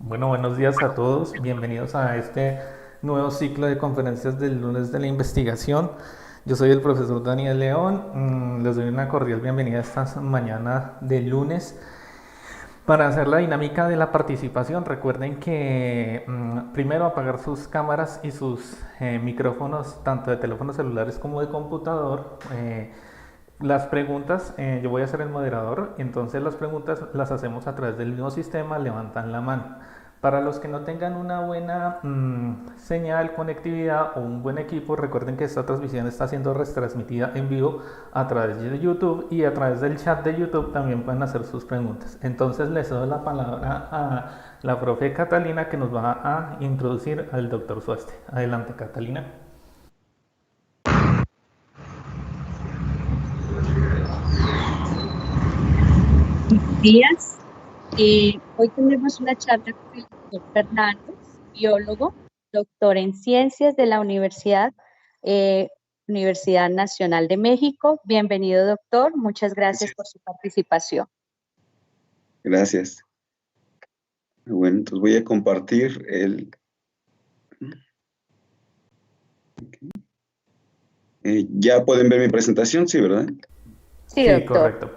Bueno, buenos días a todos. Bienvenidos a este nuevo ciclo de conferencias del lunes de la investigación. Yo soy el profesor Daniel León. Les doy una cordial bienvenida esta mañana de lunes. Para hacer la dinámica de la participación, recuerden que primero apagar sus cámaras y sus micrófonos, tanto de teléfonos celulares como de computador. Las preguntas, yo voy a ser el moderador, entonces las preguntas las hacemos a través del mismo sistema, levantan la mano. Para los que no tengan una buena señal, conectividad o un buen equipo, recuerden que esta transmisión está siendo retransmitida en vivo a través de YouTube y a través del chat de YouTube también pueden hacer sus preguntas. Entonces les doy la palabra a la profe Catalina que nos va a introducir al doctor Suaste. Adelante, Catalina. Días. Hoy tendremos una charla con el doctor Fernández, biólogo, doctor en ciencias de la eh, Universidad Nacional de México. Bienvenido, doctor. Muchas gracias por su participación. Gracias. Bueno, entonces voy a compartir el... ya pueden ver mi presentación, sí, ¿verdad? Sí, doctor. Correcto.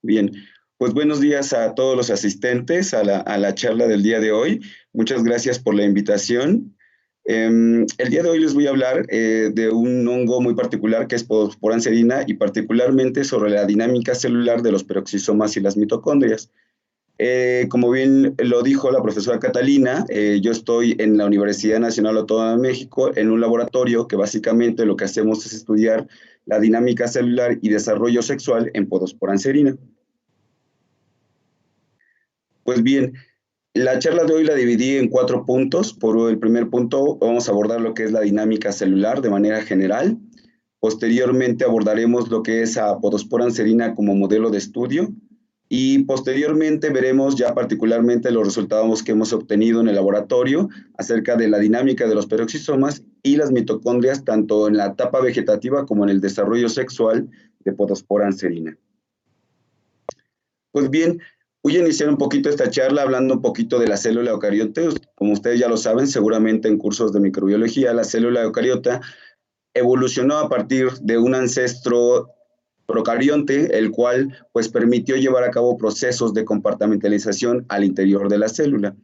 Bien, pues buenos días a todos los asistentes a la charla del día de hoy. Muchas gracias por la invitación. El día de hoy les voy a hablar de un hongo muy particular que es Podosporan serina y particularmente sobre la dinámica celular de los peroxisomas y las mitocondrias. Como bien lo dijo la profesora Catalina, yo estoy en la Universidad Nacional Autónoma de México en un laboratorio que básicamente lo que hacemos es estudiar la dinámica celular y desarrollo sexual en Podosporan serina. Pues bien, la charla de hoy la dividí en 4 puntos. Por el primer punto vamos a abordar lo que es la dinámica celular de manera general. Posteriormente abordaremos lo que es a Podosporan serina como modelo de estudio. Y posteriormente veremos ya particularmente los resultados que hemos obtenido en el laboratorio acerca de la dinámica de los peroxisomas y las mitocondrias, tanto en la etapa vegetativa como en el desarrollo sexual de Podosporan serina. Pues bien, voy a iniciar un poquito esta charla hablando un poquito de la célula eucarionte. Como ustedes ya lo saben, seguramente en cursos de microbiología, la célula eucariota evolucionó a partir de un ancestro procarionte, el cual pues permitió llevar a cabo procesos de compartimentalización al interior de la célula.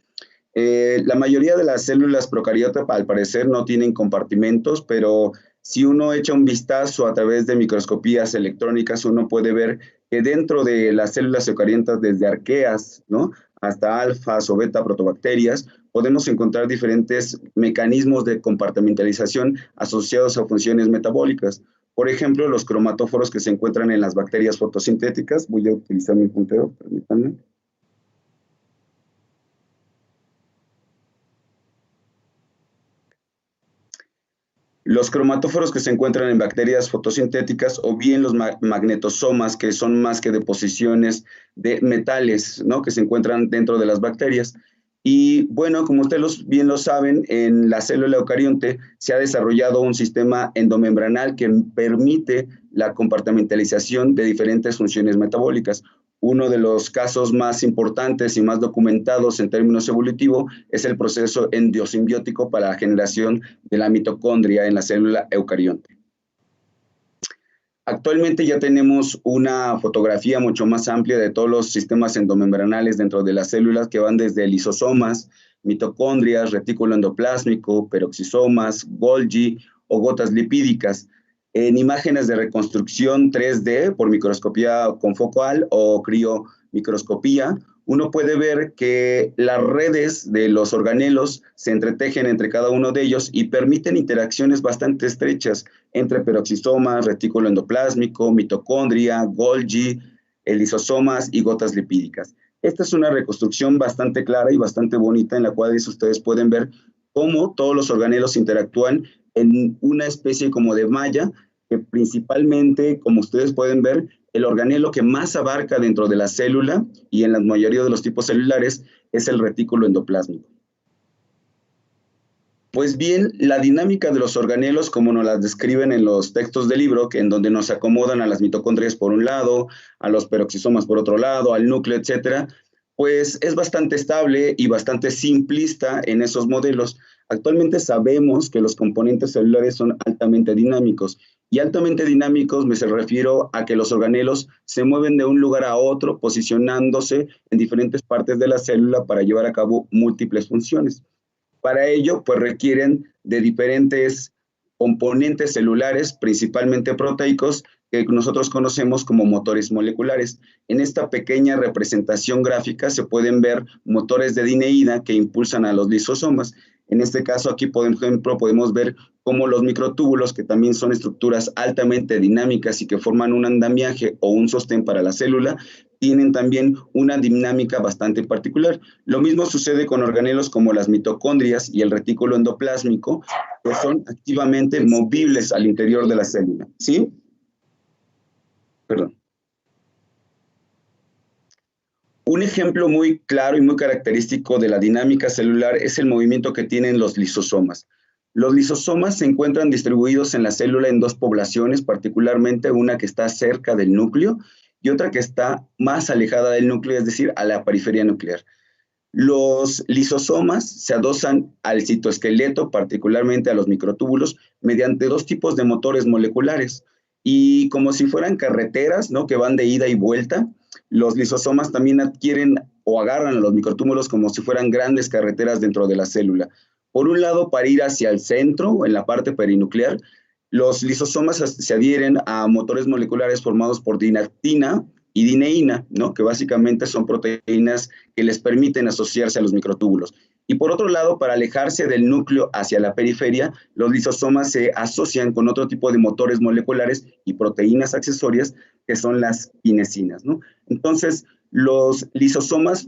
La mayoría de las células procariotas al parecer no tienen compartimentos, pero si uno echa un vistazo a través de microscopías electrónicas, uno puede ver que dentro de las células eucariotas, desde arqueas, ¿no?, hasta alfas o beta protobacterias, podemos encontrar diferentes mecanismos de compartimentalización asociados a funciones metabólicas. Por ejemplo, los cromatóforos que se encuentran en las bacterias fotosintéticas. Voy a utilizar mi puntero, permítanme. Los cromatóforos que se encuentran en bacterias fotosintéticas o bien los magnetosomas, que son más que deposiciones de metales, ¿no?, que se encuentran dentro de las bacterias. Y bueno, como ustedes bien lo saben, en la célula eucarionte se ha desarrollado un sistema endomembranal que permite la compartimentalización de diferentes funciones metabólicas. Uno de los casos más importantes y más documentados en términos evolutivos es el proceso endosimbiótico para la generación de la mitocondria en la célula eucarionte. Actualmente ya tenemos una fotografía mucho más amplia de todos los sistemas endomembranales dentro de las células, que van desde lisosomas, mitocondrias, retículo endoplásmico, peroxisomas, Golgi o gotas lipídicas, en imágenes de reconstrucción 3D por microscopía confocal o criomicroscopía. Uno puede ver que las redes de los organelos se entretejen entre cada uno de ellos y permiten interacciones bastante estrechas entre peroxisomas, retículo endoplásmico, mitocondria, Golgi, lisosomas y gotas lipídicas. Esta es una reconstrucción bastante clara y bastante bonita en la cual ustedes pueden ver cómo todos los organelos interactúan en una especie como de malla, que principalmente, como ustedes pueden ver, el organelo que más abarca dentro de la célula y en la mayoría de los tipos celulares es el retículo endoplásmico. Pues bien, la dinámica de los organelos, como nos las describen en los textos del libro, que en donde nos acomodan a las mitocondrias por un lado, a los peroxisomas por otro lado, al núcleo, etcétera, pues es bastante estable y bastante simplista en esos modelos. Actualmente sabemos que los componentes celulares son altamente dinámicos, y altamente dinámicos me refiero a que los organelos se mueven de un lugar a otro, posicionándose en diferentes partes de la célula para llevar a cabo múltiples funciones. Para ello, pues requieren de diferentes componentes celulares, principalmente proteicos, que nosotros conocemos como motores moleculares. En esta pequeña representación gráfica se pueden ver motores de dineína que impulsan a los lisosomas. En este caso, aquí, por ejemplo, podemos ver cómo los microtúbulos, que también son estructuras altamente dinámicas y que forman un andamiaje o un sostén para la célula, tienen también una dinámica bastante particular. Lo mismo sucede con organelos como las mitocondrias y el retículo endoplásmico, que son activamente movibles al interior de la célula. ¿Sí? Perdón. Un ejemplo muy claro y muy característico de la dinámica celular es el movimiento que tienen los lisosomas. Los lisosomas se encuentran distribuidos en la célula en dos poblaciones, particularmente una que está cerca del núcleo y otra que está más alejada del núcleo, es decir, a la periferia nuclear. Los lisosomas se adosan al citoesqueleto, particularmente a los microtúbulos, mediante dos tipos de motores moleculares. Y como si fueran carreteras, ¿no?, que van de ida y vuelta, los lisosomas también adquieren o agarran a los microtúbulos como si fueran grandes carreteras dentro de la célula. Por un lado, para ir hacia el centro, en la parte perinuclear, los lisosomas se adhieren a motores moleculares formados por dinactina y dineína, ¿no?, que básicamente son proteínas que les permiten asociarse a los microtúbulos. Y por otro lado, para alejarse del núcleo hacia la periferia, los lisosomas se asocian con otro tipo de motores moleculares y proteínas accesorias que son las kinesinas, ¿no? Entonces, los lisosomas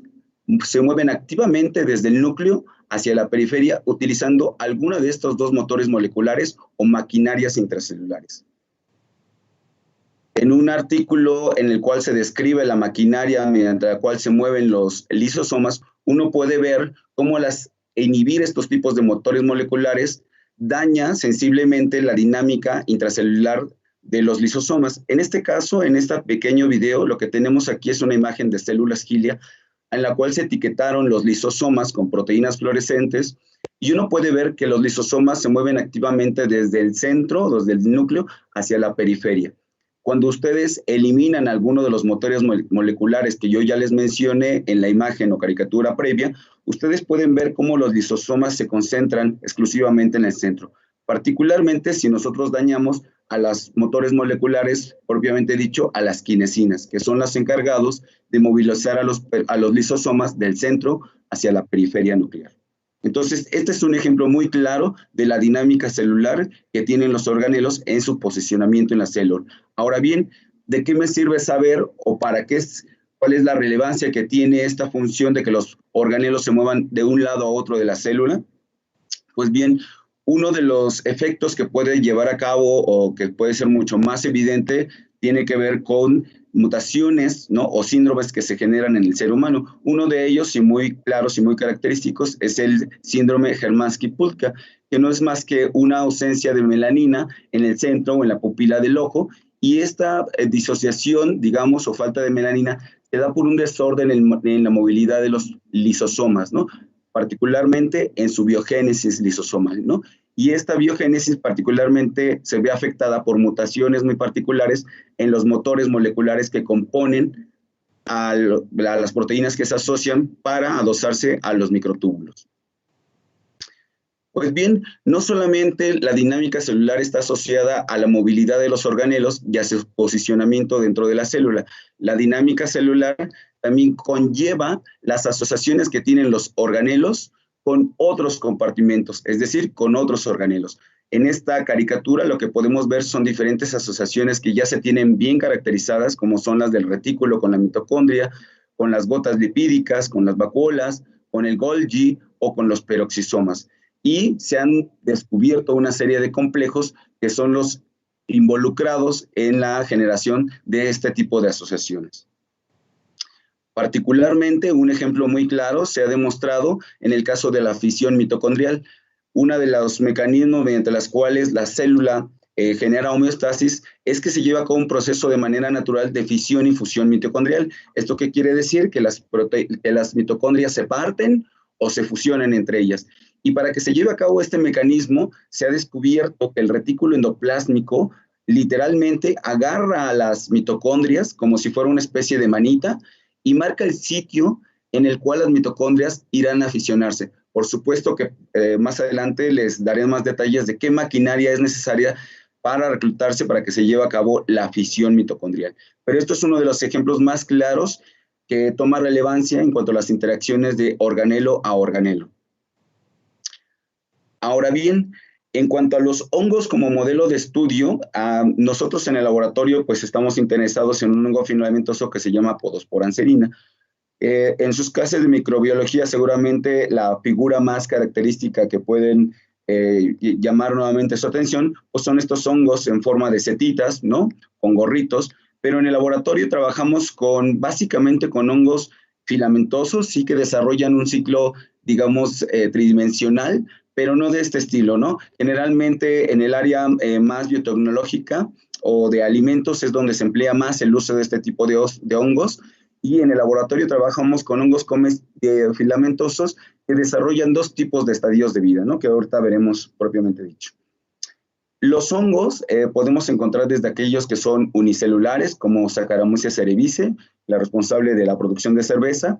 se mueven activamente desde el núcleo hacia la periferia utilizando alguno de estos dos motores moleculares o maquinarias intracelulares. En un artículo en el cual se describe la maquinaria mediante la cual se mueven los lisosomas, uno puede ver cómo inhibir estos tipos de motores moleculares daña sensiblemente la dinámica intracelular de los lisosomas. En este caso, en este pequeño video, lo que tenemos aquí es una imagen de células Gilia en la cual se etiquetaron los lisosomas con proteínas fluorescentes y uno puede ver que los lisosomas se mueven activamente desde el centro, desde el núcleo, hacia la periferia. Cuando ustedes eliminan alguno de los motores moleculares que yo ya les mencioné en la imagen o caricatura previa, ustedes pueden ver cómo los lisosomas se concentran exclusivamente en el centro. Particularmente si nosotros dañamos a los motores moleculares, propiamente dicho, a las kinesinas, que son las encargados de movilizar a los lisosomas del centro hacia la periferia nuclear. Entonces, este es un ejemplo muy claro de la dinámica celular que tienen los organelos en su posicionamiento en la célula. Ahora bien, ¿de qué me sirve saber o para qué cuál es la relevancia que tiene esta función de que los organelos se muevan de un lado a otro de la célula? Pues bien, uno de los efectos que puede llevar a cabo o que puede ser mucho más evidente tiene que ver con mutaciones, ¿no?, o síndromes que se generan en el ser humano. Uno de ellos, y muy claros y muy característicos, es el síndrome Hermansky-Pulka, que no es más que una ausencia de melanina en el centro o en la pupila del ojo, y esta disociación, digamos, o falta de melanina, se da por un desorden en la movilidad de los lisosomas, ¿no?, particularmente en su biogénesis lisosomal, ¿no? Y esta biogénesis particularmente se ve afectada por mutaciones muy particulares en los motores moleculares que componen a las proteínas que se asocian para adosarse a los microtúbulos. Pues bien, no solamente la dinámica celular está asociada a la movilidad de los organelos y a su posicionamiento dentro de la célula. La dinámica celular también conlleva las asociaciones que tienen los organelos con otros compartimentos, es decir, con otros organelos. En esta caricatura lo que podemos ver son diferentes asociaciones que ya se tienen bien caracterizadas, como son las del retículo con la mitocondria, con las gotas lipídicas, con las vacuolas, con el Golgi o con los peroxisomas. Y se han descubierto una serie de complejos que son los involucrados en la generación de este tipo de asociaciones. Particularmente, un ejemplo muy claro se ha demostrado en el caso de la fisión mitocondrial. uno de los mecanismos mediante los cuales la célula genera homeostasis es que se lleva a cabo un proceso de manera natural de fisión y fusión mitocondrial. ¿Esto qué quiere decir? Que las mitocondrias se parten o se fusionan entre ellas. Y para que se lleve a cabo este mecanismo, se ha descubierto que el retículo endoplásmico literalmente agarra a las mitocondrias como si fuera una especie de manita y marca el sitio en el cual las mitocondrias irán a fisionarse. Por supuesto que más adelante les daré más detalles de qué maquinaria es necesaria para reclutarse para que se lleve a cabo la fisión mitocondrial. Pero esto es uno de los ejemplos más claros que toma relevancia en cuanto a las interacciones de organelo a organelo. Ahora bien, en cuanto a los hongos como modelo de estudio, nosotros en el laboratorio pues estamos interesados en un hongo filamentoso que se llama Podospora anserina. En sus clases de microbiología seguramente la figura más característica que pueden llamar nuevamente su atención pues son estos hongos en forma de setitas, ¿no? Con gorritos, pero en el laboratorio trabajamos básicamente con hongos filamentosos, sí que desarrollan un ciclo, digamos, tridimensional, pero no de este estilo, ¿no? Generalmente en el área más biotecnológica o de alimentos es donde se emplea más el uso de este tipo de hongos, y en el laboratorio trabajamos con hongos filamentosos que desarrollan dos tipos de estadios de vida, ¿no? Que ahorita veremos propiamente dicho. Los hongos podemos encontrar desde aquellos que son unicelulares, como Saccharomyces cerevisiae, la responsable de la producción de cerveza,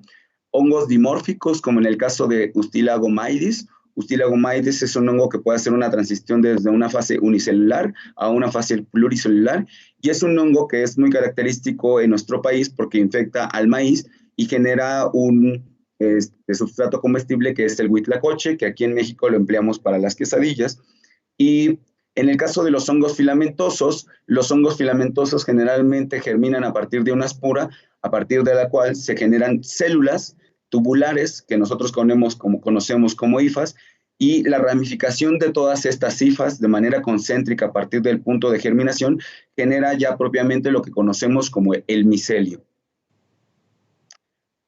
hongos dimórficos, como en el caso de Ustilagomaides. Ustilagomaides es un hongo que puede hacer una transición desde una fase unicelular a una fase pluricelular, y es un hongo que es muy característico en nuestro país porque infecta al maíz y genera un sustrato comestible que es el huitlacoche, que aquí en México lo empleamos para las quesadillas. Y en el caso de los hongos filamentosos generalmente germinan a partir de una espora, a partir de la cual se generan células tubulares que nosotros conocemos como hifas, y la ramificación de todas estas hifas de manera concéntrica a partir del punto de germinación genera ya propiamente lo que conocemos como el micelio.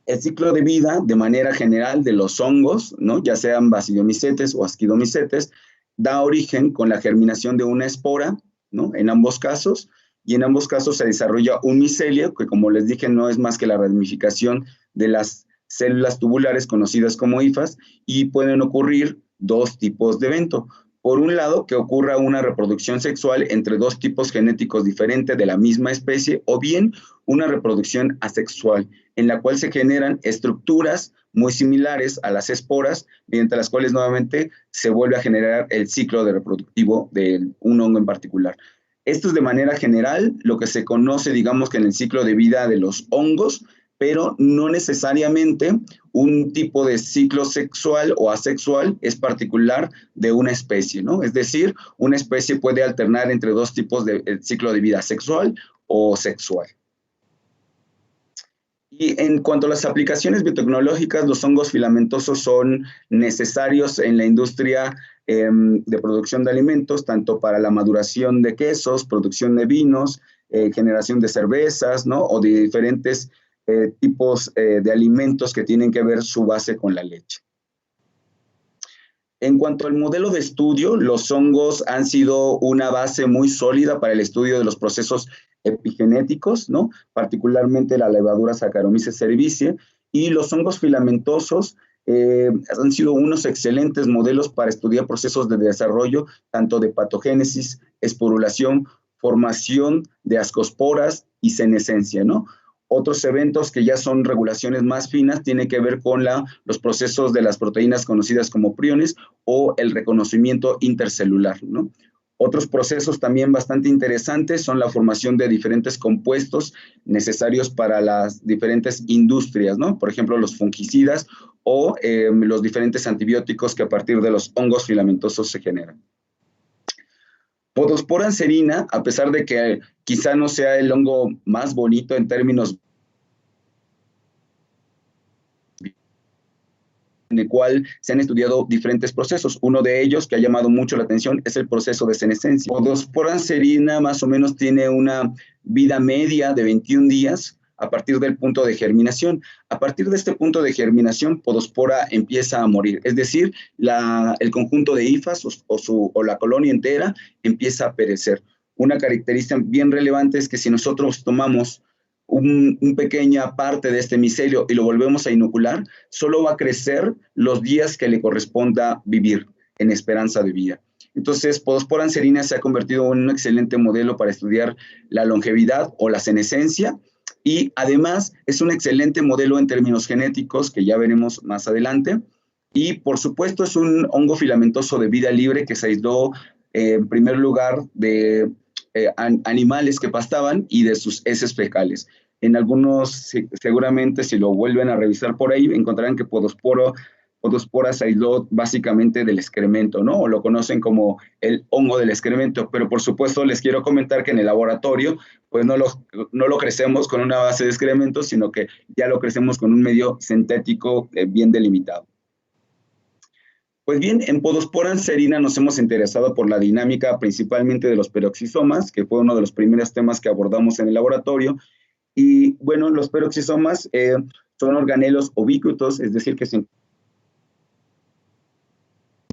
El ciclo de vida de manera general de los hongos, ¿no? Ya sean basidiomycetes o asquidomycetes, da origen con la germinación de una espora, ¿no? En ambos casos, y en ambos casos se desarrolla un micelio que, como les dije, no es más que la ramificación de las células tubulares conocidas como hifas, y pueden ocurrir dos tipos de evento. Por un lado, que ocurra una reproducción sexual entre dos tipos genéticos diferentes de la misma especie, o bien una reproducción asexual, en la cual se generan estructuras muy similares a las esporas, mediante las cuales nuevamente se vuelve a generar el ciclo reproductivo de un hongo en particular. Esto es de manera general lo que se conoce, digamos, que en el ciclo de vida de los hongos, pero no necesariamente un tipo de ciclo sexual o asexual es particular de una especie, ¿no? Es decir, una especie puede alternar entre dos tipos de ciclo de vida, sexual o sexual. Y en cuanto a las aplicaciones biotecnológicas, los hongos filamentosos son necesarios en la industria de producción de alimentos, tanto para la maduración de quesos, producción de vinos, generación de cervezas, ¿no? O de diferentes tipos de alimentos que tienen que ver su base con la leche. En cuanto al modelo de estudio, los hongos han sido una base muy sólida para el estudio de los procesos epigenéticos, ¿no? Particularmente la levadura Saccharomyces cerevisiae, y los hongos filamentosos han sido unos excelentes modelos para estudiar procesos de desarrollo, tanto de patogénesis, esporulación, formación de ascosporas y senescencia, ¿no? Otros eventos que ya son regulaciones más finas tienen que ver con los procesos de las proteínas conocidas como priones o el reconocimiento intercelular, ¿no? Otros procesos también bastante interesantes son la formación de diferentes compuestos necesarios para las diferentes industrias, ¿no? Por ejemplo, los fungicidas o los diferentes antibióticos que a partir de los hongos filamentosos se generan. Podospora anserina, a pesar de que quizá no sea el hongo más bonito en términos en el cual se han estudiado diferentes procesos. Uno de ellos que ha llamado mucho la atención es el proceso de senescencia. Podospora anserina más o menos tiene una vida media de 21 días, a partir del punto de germinación. A partir de este punto de germinación, Podospora empieza a morir, es decir, el conjunto de hifas o la colonia entera empieza a perecer. Una característica bien relevante es que si nosotros tomamos una pequeña parte de este micelio y lo volvemos a inocular, solo va a crecer los días que le corresponda vivir en esperanza de vida. Entonces, Podospora anserina se ha convertido en un excelente modelo para estudiar la longevidad o la senescencia, y además es un excelente modelo en términos genéticos, que ya veremos más adelante, y por supuesto es un hongo filamentoso de vida libre que se aisló en primer lugar de animales que pastaban y de sus heces fecales. En algunos, seguramente si lo vuelven a revisar por ahí, encontrarán que Podospora se aisló básicamente del excremento, ¿no? O lo conocen como el hongo del excremento, pero por supuesto les quiero comentar que en el laboratorio pues no lo crecemos con una base de excremento, sino que ya lo crecemos con un medio sintético bien delimitado. Pues bien, en Podospora anserina nos hemos interesado por la dinámica principalmente de los peroxisomas, que fue uno de los primeros temas que abordamos en el laboratorio. Y bueno, los peroxisomas son organelos ubicuitos, es decir, que se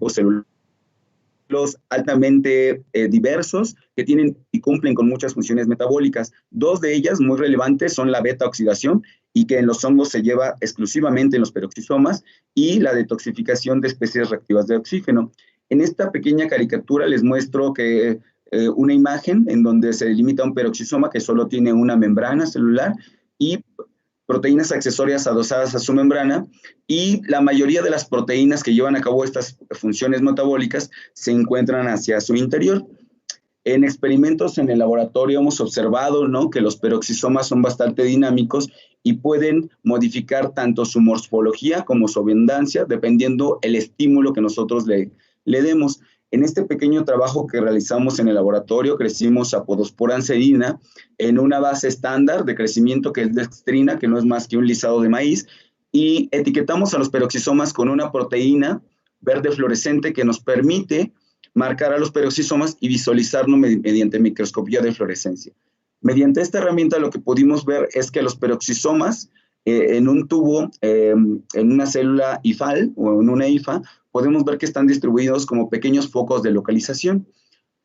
celulares altamente diversos que tienen y cumplen con muchas funciones metabólicas. Dos de ellas muy relevantes son la beta-oxidación, y que en los hongos se lleva exclusivamente en los peroxisomas, y la detoxificación de especies reactivas de oxígeno. En esta pequeña caricatura les muestro que una imagen en donde se delimita un peroxisoma que solo tiene una membrana celular y proteínas accesorias adosadas a su membrana, y la mayoría de las proteínas que llevan a cabo estas funciones metabólicas se encuentran hacia su interior. En experimentos en el laboratorio hemos observado, ¿no?, que los peroxisomas son bastante dinámicos y pueden modificar tanto su morfología como su abundancia, dependiendo el estímulo que nosotros le demos. En este pequeño trabajo que realizamos en el laboratorio, crecimos a Podospora anserina en una base estándar de crecimiento que es dextrina, que no es más que un lisado de maíz, y etiquetamos a los peroxisomas con una proteína verde fluorescente que nos permite marcar a los peroxisomas y visualizarlo mediante microscopía de fluorescencia. Mediante esta herramienta lo que pudimos ver es que los peroxisomas en un tubo, en una célula hifal o en una hifa, podemos ver que están distribuidos como pequeños focos de localización.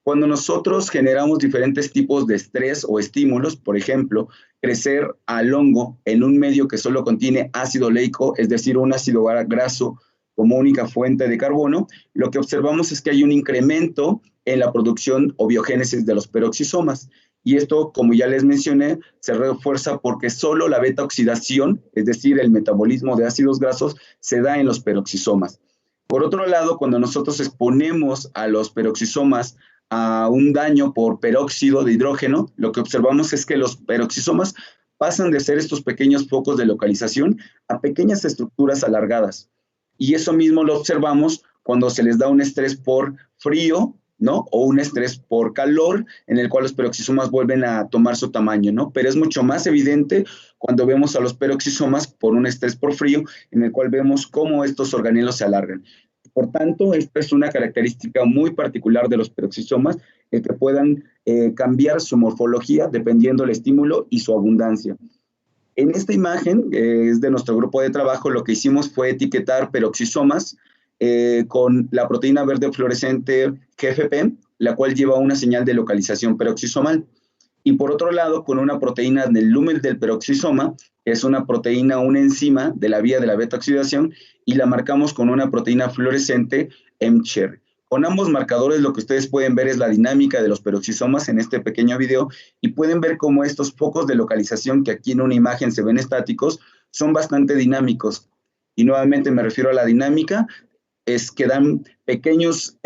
Cuando nosotros generamos diferentes tipos de estrés o estímulos, por ejemplo, crecer al hongo en un medio que solo contiene ácido leico, es decir, un ácido graso como única fuente de carbono, lo que observamos es que hay un incremento en la producción o biogénesis de los peroxisomas. Y esto, como ya les mencioné, se refuerza porque solo la beta-oxidación, es decir, el metabolismo de ácidos grasos, se da en los peroxisomas. Por otro lado, cuando nosotros exponemos a los peroxisomas a un daño por peróxido de hidrógeno, lo que observamos es que los peroxisomas pasan de ser estos pequeños focos de localización a pequeñas estructuras alargadas. Y eso mismo lo observamos cuando se les da un estrés por frío, ¿no?, o un estrés por calor, en el cual los peroxisomas vuelven a tomar su tamaño, ¿no? Pero es mucho más evidente cuando vemos a los peroxisomas por un estrés por frío, en el cual vemos cómo estos organelos se alargan. Por tanto, esta es una característica muy particular de los peroxisomas, que puedan cambiar su morfología dependiendo del estímulo y su abundancia. En esta imagen, es de nuestro grupo de trabajo, lo que hicimos fue etiquetar peroxisomas con la proteína verde fluorescente GFP, la cual lleva una señal de localización peroxisomal. Y por otro lado, con una proteína del lumen del peroxisoma, que es una proteína, una enzima de la vía de la beta-oxidación, y la marcamos con una proteína fluorescente mCher. Con ambos marcadores lo que ustedes pueden ver es la dinámica de los peroxisomas en este pequeño video, y pueden ver cómo estos focos de localización, que aquí en una imagen se ven estáticos, son bastante dinámicos. Y nuevamente me refiero a la dinámica, es que dan pequeños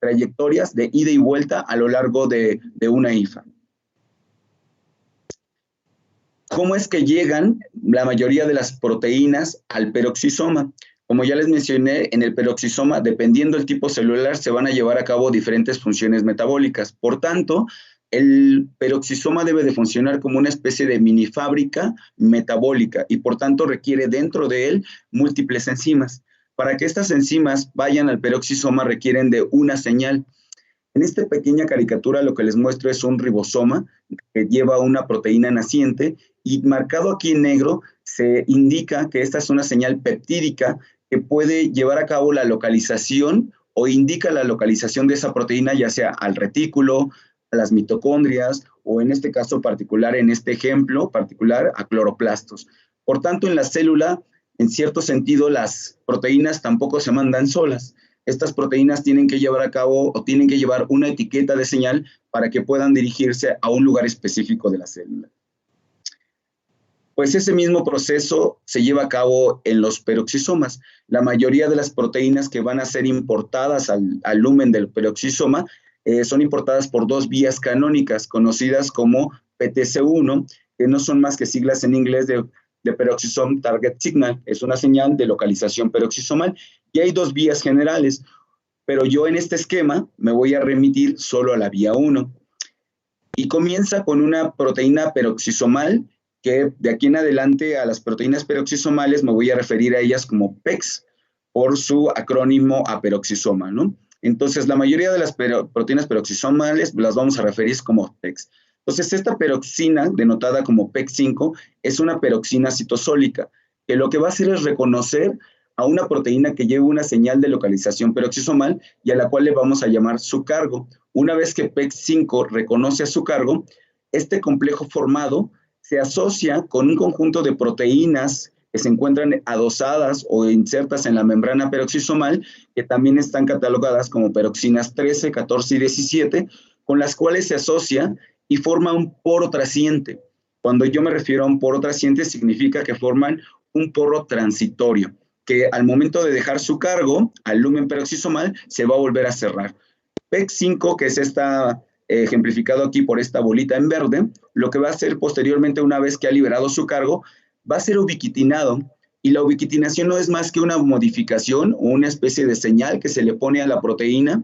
trayectorias de ida y vuelta a lo largo de una hifa. ¿Cómo es que llegan la mayoría de las proteínas al peroxisoma? Como ya les mencioné, en el peroxisoma, dependiendo del tipo celular, se van a llevar a cabo diferentes funciones metabólicas. Por tanto, el peroxisoma debe de funcionar como una especie de mini fábrica metabólica y por tanto requiere dentro de él múltiples enzimas. Para que estas enzimas vayan al peroxisoma requieren de una señal. En esta pequeña caricatura lo que les muestro es un ribosoma que lleva una proteína naciente y marcado aquí en negro se indica que esta es una señal peptídica que puede llevar a cabo la localización o indica la localización de esa proteína, ya sea al retículo, a las mitocondrias o en este caso particular, en este ejemplo particular, a cloroplastos. Por tanto, en la célula, en cierto sentido, las proteínas tampoco se mandan solas. Estas proteínas tienen que llevar a cabo o tienen que llevar una etiqueta de señal para que puedan dirigirse a un lugar específico de la célula. Pues ese mismo proceso se lleva a cabo en los peroxisomas. La mayoría de las proteínas que van a ser importadas al lumen del peroxisoma son importadas por dos vías canónicas conocidas como PTC1, que no son más que siglas en inglés de Peroxisome Target Signal. Es una señal de localización peroxisomal y hay dos vías generales, pero yo en este esquema me voy a remitir solo a la vía 1. Y comienza con una proteína peroxisomal que de aquí en adelante a las proteínas peroxisomales me voy a referir a ellas como PEX, por su acrónimo a peroxisoma, ¿no? Entonces, la mayoría de las proteínas peroxisomales las vamos a referir como PEX. Entonces, esta peroxina, denotada como PEX5, es una peroxina citosólica, que lo que va a hacer es reconocer a una proteína que lleva una señal de localización peroxisomal y a la cual le vamos a llamar su cargo. Una vez que PEX5 reconoce a su cargo, este complejo formado se asocia con un conjunto de proteínas que se encuentran adosadas o insertas en la membrana peroxisomal, que también están catalogadas como peroxinas 13, 14 y 17, con las cuales se asocia y forma un poro trasciente. Cuando yo me refiero a un poro trasciente, significa que forman un poro transitorio, que al momento de dejar su cargo al lumen peroxisomal, se va a volver a cerrar. PEX5, que es esta ejemplificado aquí por esta bolita en verde, lo que va a hacer posteriormente, una vez que ha liberado su cargo, va a ser ubiquitinado, y la ubiquitinación no es más que una modificación o una especie de señal que se le pone a la proteína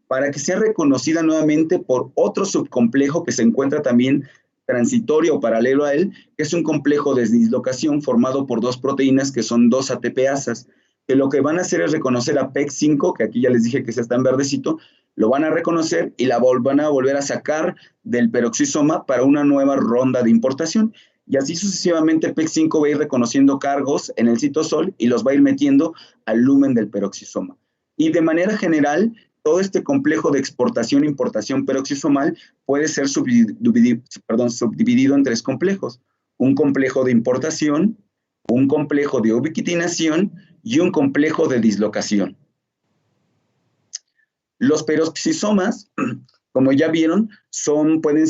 para que sea reconocida nuevamente por otro subcomplejo que se encuentra también transitorio o paralelo a él, que es un complejo de dislocación formado por dos proteínas que son dos ATPasas, que lo que van a hacer es reconocer a PEX5, que aquí ya les dije que está en verdecito, lo van a reconocer y la van a volver a sacar del peroxisoma para una nueva ronda de importación. Y así sucesivamente PEX5 va a ir reconociendo cargos en el citosol y los va a ir metiendo al lumen del peroxisoma. Y de manera general, todo este complejo de exportación e importación peroxisomal puede ser subdividido en tres complejos. Un complejo de importación, un complejo de ubiquitinación y un complejo de dislocación. Los peroxisomas, como ya vieron, pueden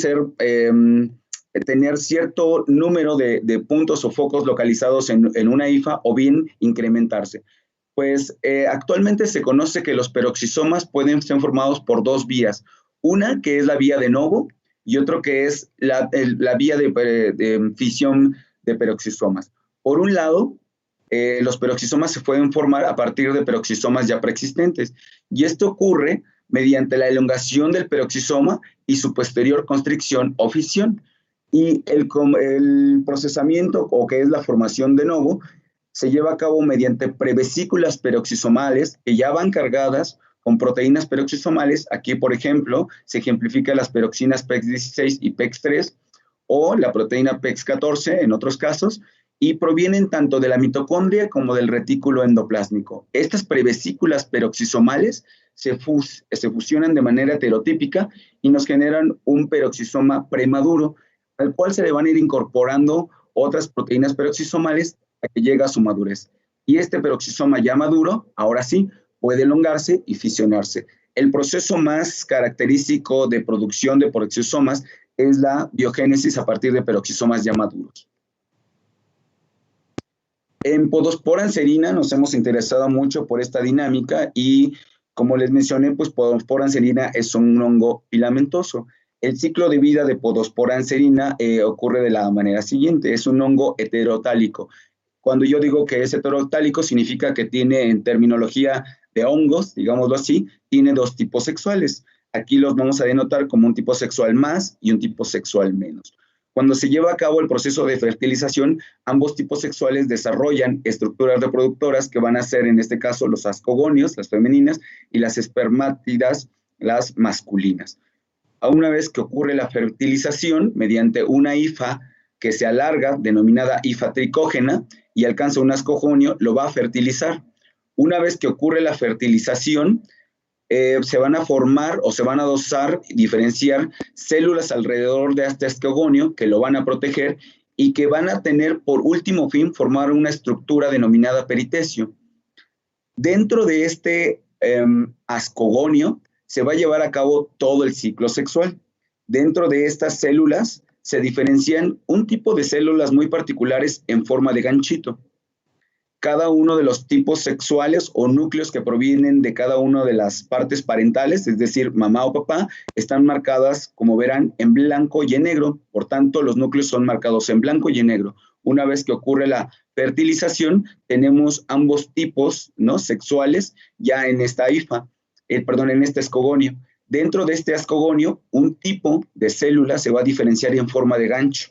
tener cierto número de puntos o focos localizados en una hifa o bien incrementarse. Pues actualmente se conoce que los peroxisomas pueden ser formados por dos vías. Una que es la vía de novo y otro que es la vía de fisión de peroxisomas. Por un lado, los peroxisomas se pueden formar a partir de peroxisomas ya preexistentes. Y esto ocurre mediante la elongación del peroxisoma y su posterior constricción o fisión. Y el procesamiento, o que es la formación de novo, se lleva a cabo mediante prevesículas peroxisomales que ya van cargadas con proteínas peroxisomales. Aquí, por ejemplo, se ejemplifica las peroxinas PEX16 y PEX3 o la proteína PEX14 en otros casos, y provienen tanto de la mitocondria como del retículo endoplásmico. Estas prevesículas peroxisomales se fusionan de manera heterotípica y nos generan un peroxisoma premaduro, al cual se le van a ir incorporando otras proteínas peroxisomales hasta que llega a su madurez. Y este peroxisoma ya maduro, ahora sí, puede elongarse y fisionarse. El proceso más característico de producción de peroxisomas es la biogénesis a partir de peroxisomas ya maduros. En Podospora anserina nos hemos interesado mucho por esta dinámica y, como les mencioné, pues Podospora anserina es un hongo filamentoso. El ciclo de vida de Podospora anserina ocurre de la manera siguiente: es un hongo heterotálico. Cuando yo digo que es heterotálico, significa que tiene, en terminología de hongos, digámoslo así, tiene dos tipos sexuales. Aquí los vamos a denotar como un tipo sexual más y un tipo sexual menos. Cuando se lleva a cabo el proceso de fertilización, ambos tipos sexuales desarrollan estructuras reproductoras que van a ser, en este caso, los ascogonios, las femeninas, y las espermátidas, las masculinas. A una vez que ocurre la fertilización mediante una hifa que se alarga, denominada hifa tricógena, y alcanza un ascogonio, lo va a fertilizar. Una vez que ocurre la fertilización, se van a formar o se van a dosar, diferenciar células alrededor de este ascogonio que lo van a proteger y que van a tener por último fin formar una estructura denominada peritecio. Dentro de este ascogonio se va a llevar a cabo todo el ciclo sexual. Dentro de estas células se diferencian un tipo de células muy particulares en forma de ganchito. Cada uno de los tipos sexuales o núcleos que provienen de cada una de las partes parentales, es decir, mamá o papá, están marcadas, como verán, en blanco y en negro. Por tanto, los núcleos son marcados en blanco y en negro. Una vez que ocurre la fertilización, tenemos ambos tipos, ¿no?, sexuales ya en esta hifa, en este ascogonio. Dentro de este ascogonio, un tipo de célula se va a diferenciar en forma de gancho.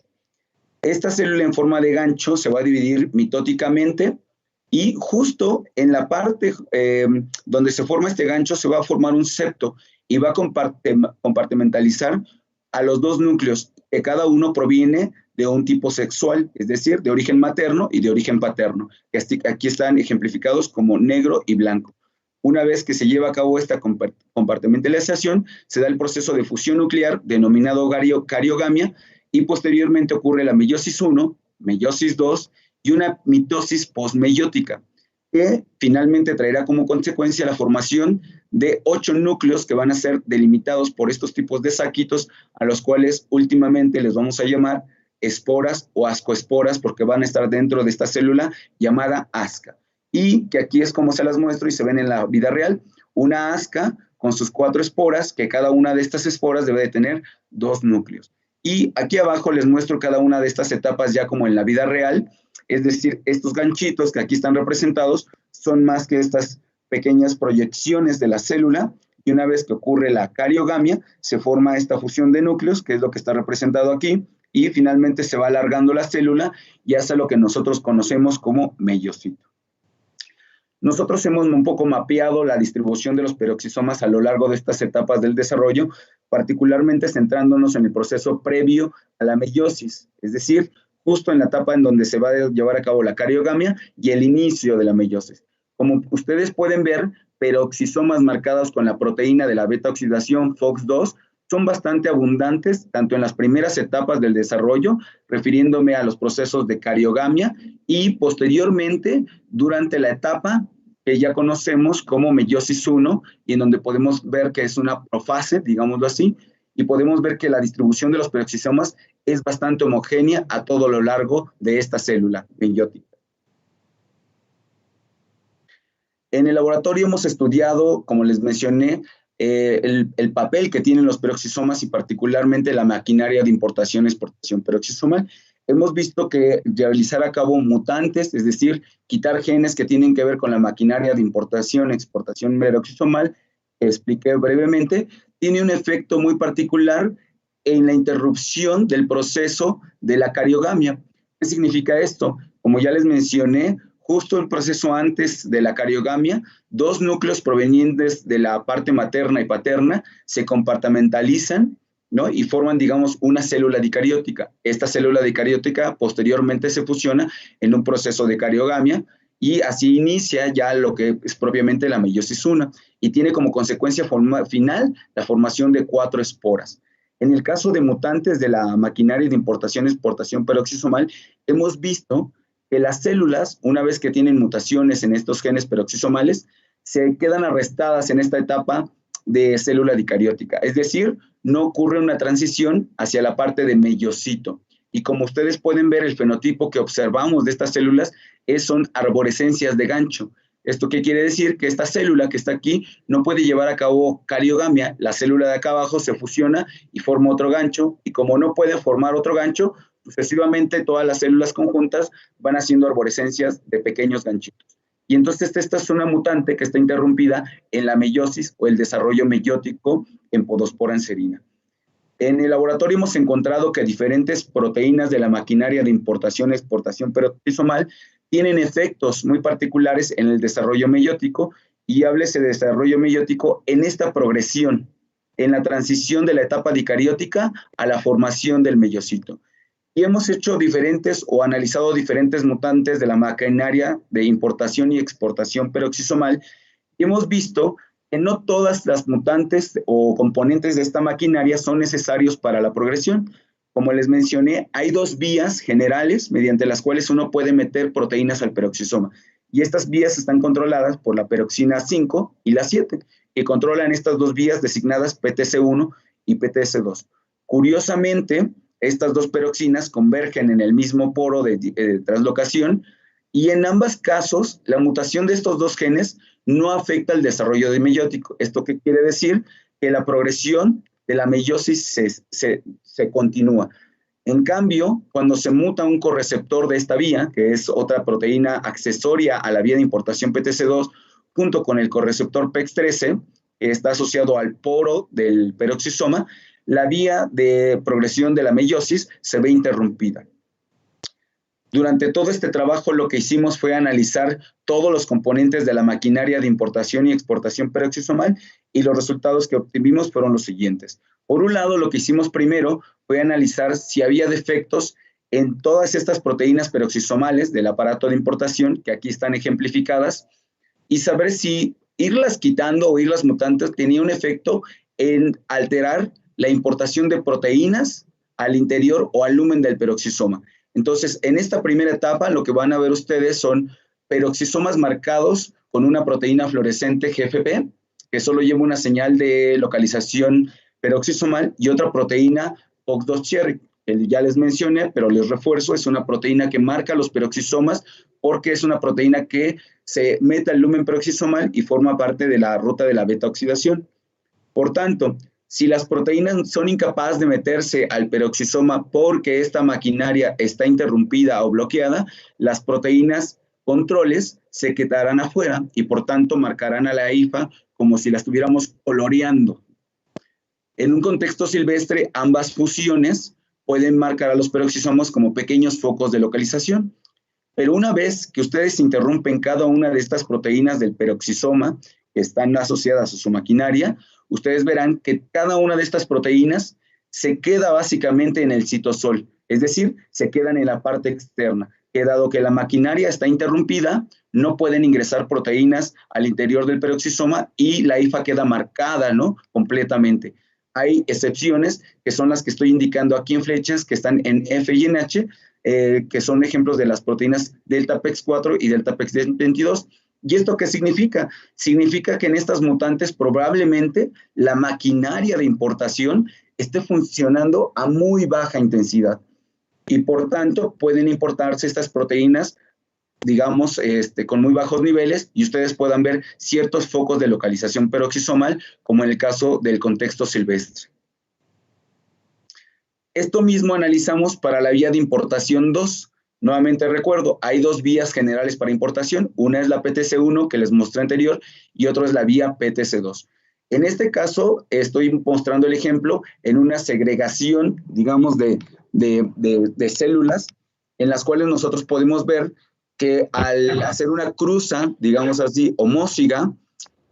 Esta célula en forma de gancho se va a dividir mitóticamente y justo en la parte donde se forma este gancho se va a formar un septo y va a compartimentalizar a los dos núcleos, que cada uno proviene de un tipo sexual, es decir, de origen materno y de origen paterno, que aquí están ejemplificados como negro y blanco. Una vez que se lleva a cabo esta compartimentalización, se da el proceso de fusión nuclear denominado cariogamia y posteriormente ocurre la meiosis 1, meiosis 2 y una mitosis posmeiótica, que finalmente traerá como consecuencia la formación de 8 núcleos que van a ser delimitados por estos tipos de saquitos, a los cuales últimamente les vamos a llamar esporas o ascoesporas, porque van a estar dentro de esta célula llamada asca. Y que aquí es como se las muestro y se ven en la vida real, una asca con sus 4 esporas, que cada una de estas esporas debe de tener 2 núcleos. Y aquí abajo les muestro cada una de estas etapas ya como en la vida real, es decir, estos ganchitos que aquí están representados son más que estas pequeñas proyecciones de la célula, y una vez que ocurre la cariogamia, se forma esta fusión de núcleos, que es lo que está representado aquí, y finalmente se va alargando la célula y hasta lo que nosotros conocemos como meiocito. Nosotros hemos un poco mapeado la distribución de los peroxisomas a lo largo de estas etapas del desarrollo, particularmente centrándonos en el proceso previo a la meiosis, es decir, justo en la etapa en donde se va a llevar a cabo la cariogamia y el inicio de la meiosis. Como ustedes pueden ver, peroxisomas marcados con la proteína de la beta-oxidación FOX2 son bastante abundantes, tanto en las primeras etapas del desarrollo, refiriéndome a los procesos de cariogamia, y posteriormente durante la etapa que ya conocemos como meiosis 1, y en donde podemos ver que es una profase, digámoslo así, y podemos ver que la distribución de los peroxisomas es bastante homogénea a todo lo largo de esta célula meiótica. En el laboratorio hemos estudiado, como les mencioné, el papel que tienen los peroxisomas y particularmente la maquinaria de importación-exportación peroxisomal. Hemos visto que realizar a cabo mutantes, es decir, quitar genes que tienen que ver con la maquinaria de importación-exportación peroxisomal, que expliqué brevemente, tiene un efecto muy particular en la interrupción del proceso de la cariogamia. ¿Qué significa esto? Como ya les mencioné, justo el proceso antes de la cariogamia, 2 núcleos provenientes de la parte materna y paterna se compartimentalizan, ¿no?, y forman, digamos, una célula dicariótica. Esta célula dicariótica posteriormente se fusiona en un proceso de cariogamia y así inicia ya lo que es propiamente la meiosis 1 y tiene como consecuencia final la formación de 4 esporas. En el caso de mutantes de la maquinaria de importación-exportación peroxisomal, hemos visto que las células, una vez que tienen mutaciones en estos genes peroxisomales, se quedan arrestadas en esta etapa de célula dicariótica. Es decir, no ocurre una transición hacia la parte de meiocito. Y como ustedes pueden ver, el fenotipo que observamos de estas células son arborescencias de gancho. ¿Esto qué quiere decir? Que esta célula que está aquí no puede llevar a cabo cariogamia. La célula de acá abajo se fusiona y forma otro gancho, y como no puede formar otro gancho, sucesivamente todas las células conjuntas van haciendo arborescencias de pequeños ganchitos. Y entonces esta es una mutante que está interrumpida en la meiosis o el desarrollo meiótico en Podospora enserina. En el laboratorio hemos encontrado que diferentes proteínas de la maquinaria de importación-exportación peroxisomal tienen efectos muy particulares en el desarrollo meiótico, y háblese de desarrollo meiótico en esta progresión, en la transición de la etapa dicariótica a la formación del meyocito. Y hemos hecho diferentes o analizado diferentes mutantes de la maquinaria de importación y exportación peroxisomal y hemos visto que no todas las mutantes o componentes de esta maquinaria son necesarios para la progresión. Como les mencioné, hay dos vías generales mediante las cuales uno puede meter proteínas al peroxisoma. Y estas vías están controladas por la peroxina 5 y la 7, que controlan estas dos vías designadas PTC1 y PTC2. Curiosamente, estas dos peroxinas convergen en el mismo poro de translocación y en ambos casos la mutación de estos dos genes no afecta el desarrollo de meiótico. ¿Esto qué quiere decir? Que la progresión de la meiosis se continúa. En cambio, cuando se muta un correceptor de esta vía, que es otra proteína accesoria a la vía de importación PTC2, junto con el correceptor PEX13, que está asociado al poro del peroxisoma, la vía de progresión de la meiosis se ve interrumpida. Durante todo este trabajo lo que hicimos fue analizar todos los componentes de la maquinaria de importación y exportación peroxisomal y los resultados que obtuvimos fueron los siguientes. Por un lado, lo que hicimos primero fue analizar si había defectos en todas estas proteínas peroxisomales del aparato de importación, que aquí están ejemplificadas, y saber si irlas quitando o irlas mutando tenía un efecto en alterar la importación de proteínas al interior o al lumen del peroxisoma. Entonces, en esta primera etapa, lo que van a ver ustedes son peroxisomas marcados con una proteína fluorescente GFP, que solo lleva una señal de localización peroxisomal, y otra proteína POX2-Cherry, que ya les mencioné, pero les refuerzo, es una proteína que marca los peroxisomas porque es una proteína que se mete al lumen peroxisomal y forma parte de la ruta de la beta-oxidación. Por tanto, si las proteínas son incapaces de meterse al peroxisoma porque esta maquinaria está interrumpida o bloqueada, las proteínas controles se quedarán afuera y por tanto marcarán a la hifa como si la estuviéramos coloreando. En un contexto silvestre, ambas fusiones pueden marcar a los peroxisomas como pequeños focos de localización. Pero una vez que ustedes interrumpen cada una de estas proteínas del peroxisoma que están asociadas a su maquinaria, ustedes verán que cada una de estas proteínas se queda básicamente en el citosol, es decir, se quedan en la parte externa, que dado que la maquinaria está interrumpida, no pueden ingresar proteínas al interior del peroxisoma y la hifa queda marcada, ¿no?, completamente. Hay excepciones que son las que estoy indicando aquí en flechas, que están en F y en H, que son ejemplos de las proteínas delta PEX4 y delta PEX22. ¿Y esto qué significa? Significa que en estas mutantes probablemente la maquinaria de importación esté funcionando a muy baja intensidad y por tanto pueden importarse estas proteínas, digamos, con muy bajos niveles y ustedes puedan ver ciertos focos de localización peroxisomal, como en el caso del contexto silvestre. Esto mismo analizamos para la vía de importación 2. Nuevamente recuerdo, hay dos vías generales para importación. Una es la PTC1 que les mostré anterior y otra es la vía PTC2. En este caso, estoy mostrando el ejemplo en una segregación, digamos, de células en las cuales nosotros podemos ver que al hacer una cruza, digamos así,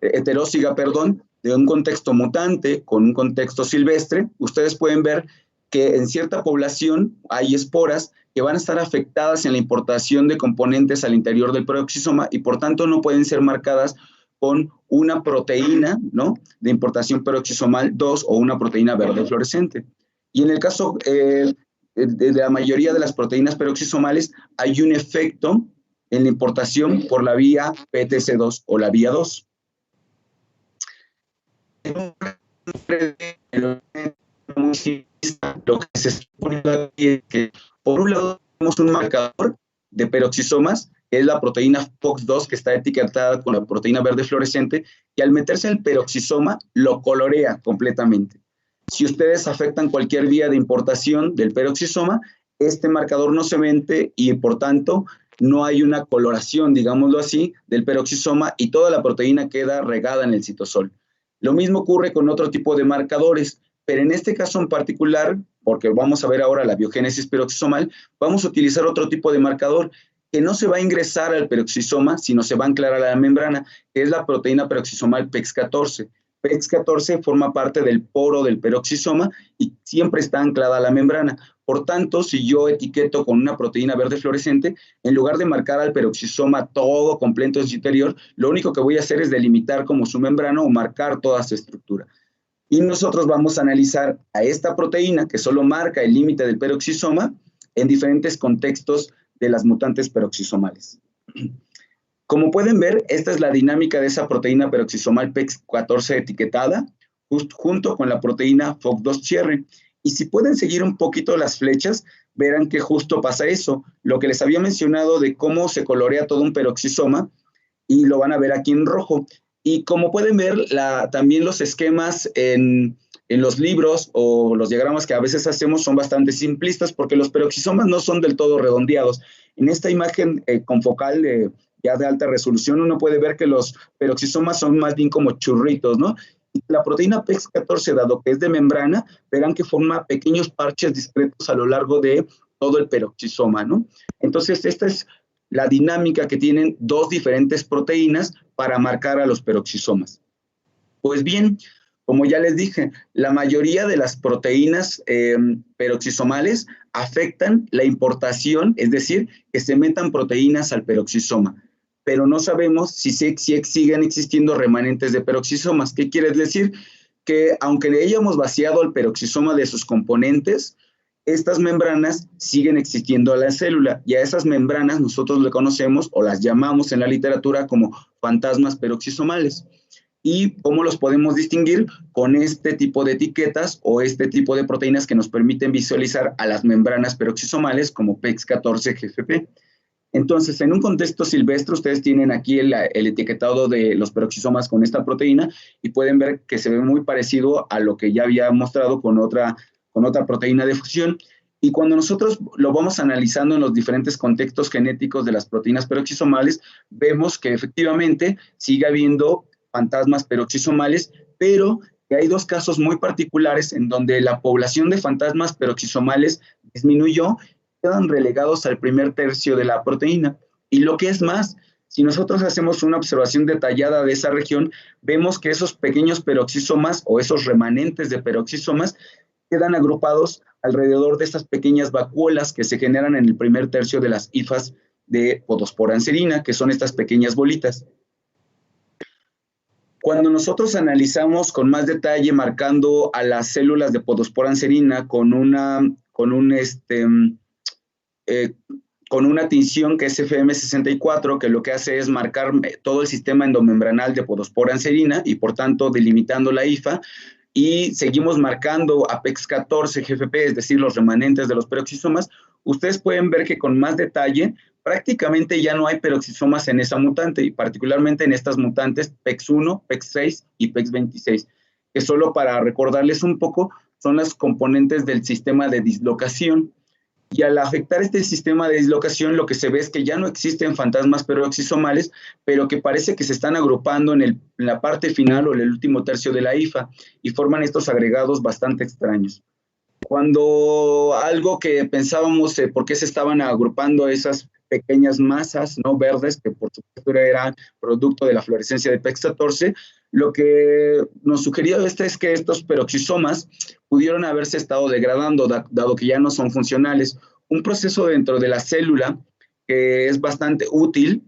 heteróziga, perdón, de un contexto mutante con un contexto silvestre, ustedes pueden ver que en cierta población hay esporas que van a estar afectadas en la importación de componentes al interior del peroxisoma y por tanto no pueden ser marcadas con una proteína, ¿no?, de importación peroxisomal 2 o una proteína verde fluorescente. Y en el caso de la mayoría de las proteínas peroxisomales hay un efecto en la importación por la vía PTC2 o la vía 2. Lo que se está poniendo aquí es que, por un lado, tenemos un marcador de peroxisomas, que es la proteína POX2, que está etiquetada con la proteína verde fluorescente, y al meterse el peroxisoma, lo colorea completamente. Si ustedes afectan cualquier vía de importación del peroxisoma, este marcador no se mete y, por tanto, no hay una coloración, digámoslo así, del peroxisoma y toda la proteína queda regada en el citosol. Lo mismo ocurre con otro tipo de marcadores, pero en este caso en particular, porque vamos a ver ahora la biogénesis peroxisomal, vamos a utilizar otro tipo de marcador que no se va a ingresar al peroxisoma, sino se va a anclar a la membrana, que es la proteína peroxisomal PEX14. PEX14 forma parte del poro del peroxisoma y siempre está anclada a la membrana. Por tanto, si yo etiqueto con una proteína verde fluorescente, en lugar de marcar al peroxisoma todo completo en su interior, lo único que voy a hacer es delimitar como su membrana o marcar toda su estructura. Y nosotros vamos a analizar a esta proteína que solo marca el límite del peroxisoma en diferentes contextos de las mutantes peroxisomales. Como pueden ver, esta es la dinámica de esa proteína peroxisomal PEX14 etiquetada, junto con la proteína FOX2-CHR. Y si pueden seguir un poquito las flechas, verán que justo pasa eso, lo que les había mencionado de cómo se colorea todo un peroxisoma, y lo van a ver aquí en rojo. Y como pueden ver, también los esquemas en los libros o los diagramas que a veces hacemos son bastante simplistas porque los peroxisomas no son del todo redondeados. En esta imagen con focal ya de alta resolución, uno puede ver que los peroxisomas son más bien como churritos, ¿no? Y la proteína PEX14, dado que es de membrana, verán que forma pequeños parches discretos a lo largo de todo el peroxisoma, ¿no? Entonces, esta es la dinámica que tienen dos diferentes proteínas para marcar a los peroxisomas. Pues bien, como ya les dije, la mayoría de las proteínas peroxisomales afectan la importación, es decir, que se metan proteínas al peroxisoma, pero no sabemos si siguen existiendo remanentes de peroxisomas. ¿Qué quiere decir? Que aunque le hayamos vaciado el peroxisoma de sus componentes, estas membranas siguen existiendo en la célula, y a esas membranas nosotros le conocemos o las llamamos en la literatura como fantasmas peroxisomales. ¿Y cómo los podemos distinguir? Con este tipo de etiquetas o este tipo de proteínas que nos permiten visualizar a las membranas peroxisomales como PEX14-GFP. Entonces, en un contexto silvestre, ustedes tienen aquí el etiquetado de los peroxisomas con esta proteína y pueden ver que se ve muy parecido a lo que ya había mostrado con otra proteína de fusión. Y cuando nosotros lo vamos analizando en los diferentes contextos genéticos de las proteínas peroxisomales, vemos que efectivamente sigue habiendo fantasmas peroxisomales, pero que hay dos casos muy particulares en donde la población de fantasmas peroxisomales disminuyó, quedan relegados al primer tercio de la proteína. Y lo que es más, si nosotros hacemos una observación detallada de esa región, vemos que esos pequeños peroxisomas o esos remanentes de peroxisomas quedan agrupados alrededor de estas pequeñas vacuolas que se generan en el primer tercio de las hifas de podospora anserina, que son estas pequeñas bolitas. Cuando nosotros analizamos con más detalle, marcando a las células de podospora anserina con una tinción que es FM64, que lo que hace es marcar todo el sistema endomembranal de podospora anserina y por tanto delimitando la hifa, y seguimos marcando a PEX14-GFP, es decir, los remanentes de los peroxisomas, ustedes pueden ver que con más detalle prácticamente ya no hay peroxisomas en esa mutante, y particularmente en estas mutantes PEX1, PEX6 y PEX26, que solo para recordarles un poco, son las componentes del sistema de dislocación. Y al afectar este sistema de dislocación, lo que se ve es que ya no existen fantasmas peroxisomales, pero que parece que se están agrupando en la parte final o en el último tercio de la hifa, y forman estos agregados bastante extraños. Cuando algo que pensábamos por qué se estaban agrupando esas pequeñas masas no verdes, que por supuesto eran producto de la fluorescencia de PEX14, lo que nos sugería es que estos peroxisomas pudieron haberse estado degradando, dado que ya no son funcionales. Un proceso dentro de la célula que es bastante útil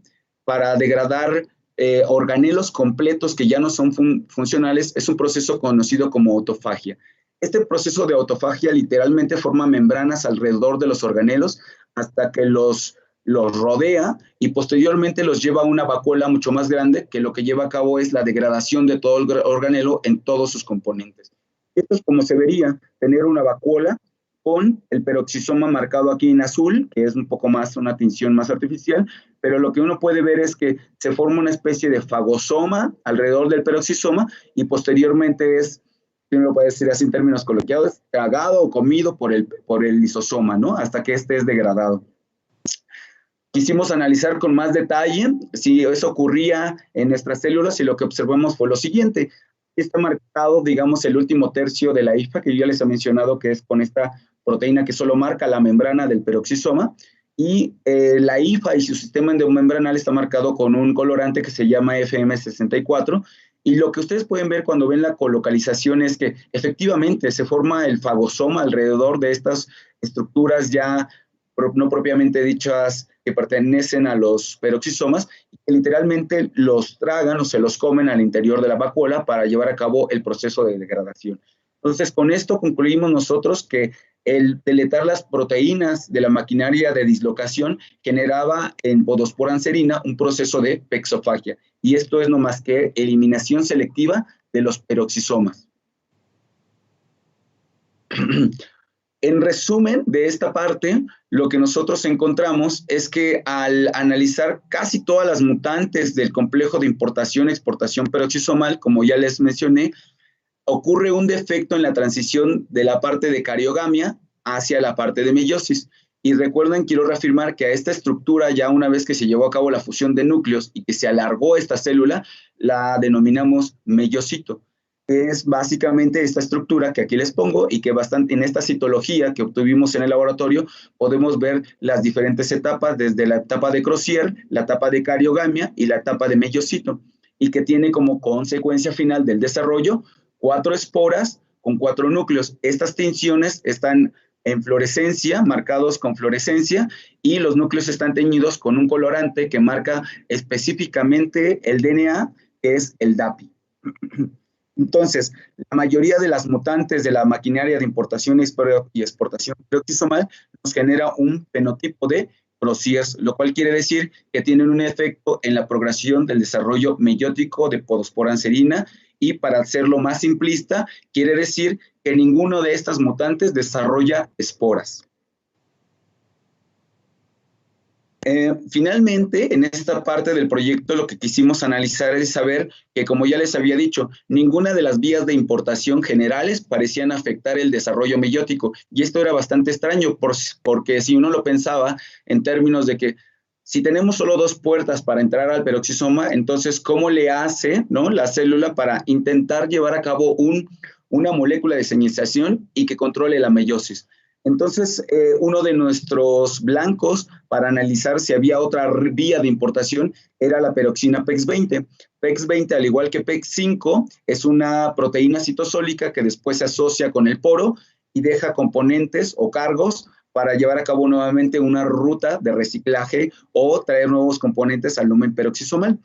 para degradar organelos completos que ya no son funcionales es un proceso conocido como autofagia. Este proceso de autofagia literalmente forma membranas alrededor de los organelos hasta que los rodea y posteriormente los lleva a una vacuola mucho más grande, que lo que lleva a cabo es la degradación de todo el organelo en todos sus componentes. Esto es como se vería, tener una vacuola con el peroxisoma marcado aquí en azul, que es un poco más una tinción más artificial, pero lo que uno puede ver es que se forma una especie de fagosoma alrededor del peroxisoma y posteriormente es, si uno lo puede decir así en términos coloquiales, tragado o comido por el lisosoma, ¿no? Hasta que este es degradado. Quisimos analizar con más detalle si eso ocurría en nuestras células y lo que observamos fue lo siguiente. Está marcado, digamos, el último tercio de la hifa, que yo ya les he mencionado que es con esta proteína que solo marca la membrana del peroxisoma, y la hifa y su sistema endomembranal está marcado con un colorante que se llama FM64, Y lo que ustedes pueden ver cuando ven la colocalización es que efectivamente se forma el fagosoma alrededor de estas estructuras ya no propiamente dichas que pertenecen a los peroxisomas, y que literalmente los tragan o se los comen al interior de la vacuola para llevar a cabo el proceso de degradación. Entonces, con esto concluimos nosotros que el deletar las proteínas de la maquinaria de dislocación generaba en Podospora anserina un proceso de pexofagia, y esto es no más que eliminación selectiva de los peroxisomas. En resumen de esta parte, lo que nosotros encontramos es que al analizar casi todas las mutantes del complejo de importación-exportación peroxisomal, como ya les mencioné, ocurre un defecto en la transición de la parte de cariogamia hacia la parte de meiosis. Y recuerden, quiero reafirmar que a esta estructura, ya una vez que se llevó a cabo la fusión de núcleos y que se alargó esta célula, la denominamos meiocito. Es básicamente esta estructura que aquí les pongo y que bastante en esta citología que obtuvimos en el laboratorio podemos ver las diferentes etapas, desde la etapa de Crozier, la etapa de cariogamia y la etapa de meiocito, y que tiene como consecuencia final del desarrollo 4 esporas con 4 núcleos. Estas tinciones están en fluorescencia, marcados con fluorescencia, y los núcleos están teñidos con un colorante que marca específicamente el DNA, que es el DAPI. Entonces, la mayoría de las mutantes de la maquinaria de importación y exportación peroxisomal nos genera un fenotipo de Crozier, lo cual quiere decir que tienen un efecto en la progresión del desarrollo meiótico de Podospora anserina, y para hacerlo más simplista, quiere decir que ninguno de estas mutantes desarrolla esporas. Finalmente, en esta parte del proyecto lo que quisimos analizar es saber que, como ya les había dicho, ninguna de las vías de importación generales parecían afectar el desarrollo meiótico, y esto era bastante extraño porque si uno lo pensaba en términos de que si tenemos solo 2 puertas para entrar al peroxisoma, entonces ¿cómo le hace, ¿no?, la célula para intentar llevar a cabo una molécula de señalización y que controle la meiosis? Entonces, uno de nuestros blancos para analizar si había otra vía de importación era la peroxina PEX20. PEX20, al igual que PEX5, es una proteína citosólica que después se asocia con el poro y deja componentes o cargos para llevar a cabo nuevamente una ruta de reciclaje o traer nuevos componentes al lumen peroxisomal.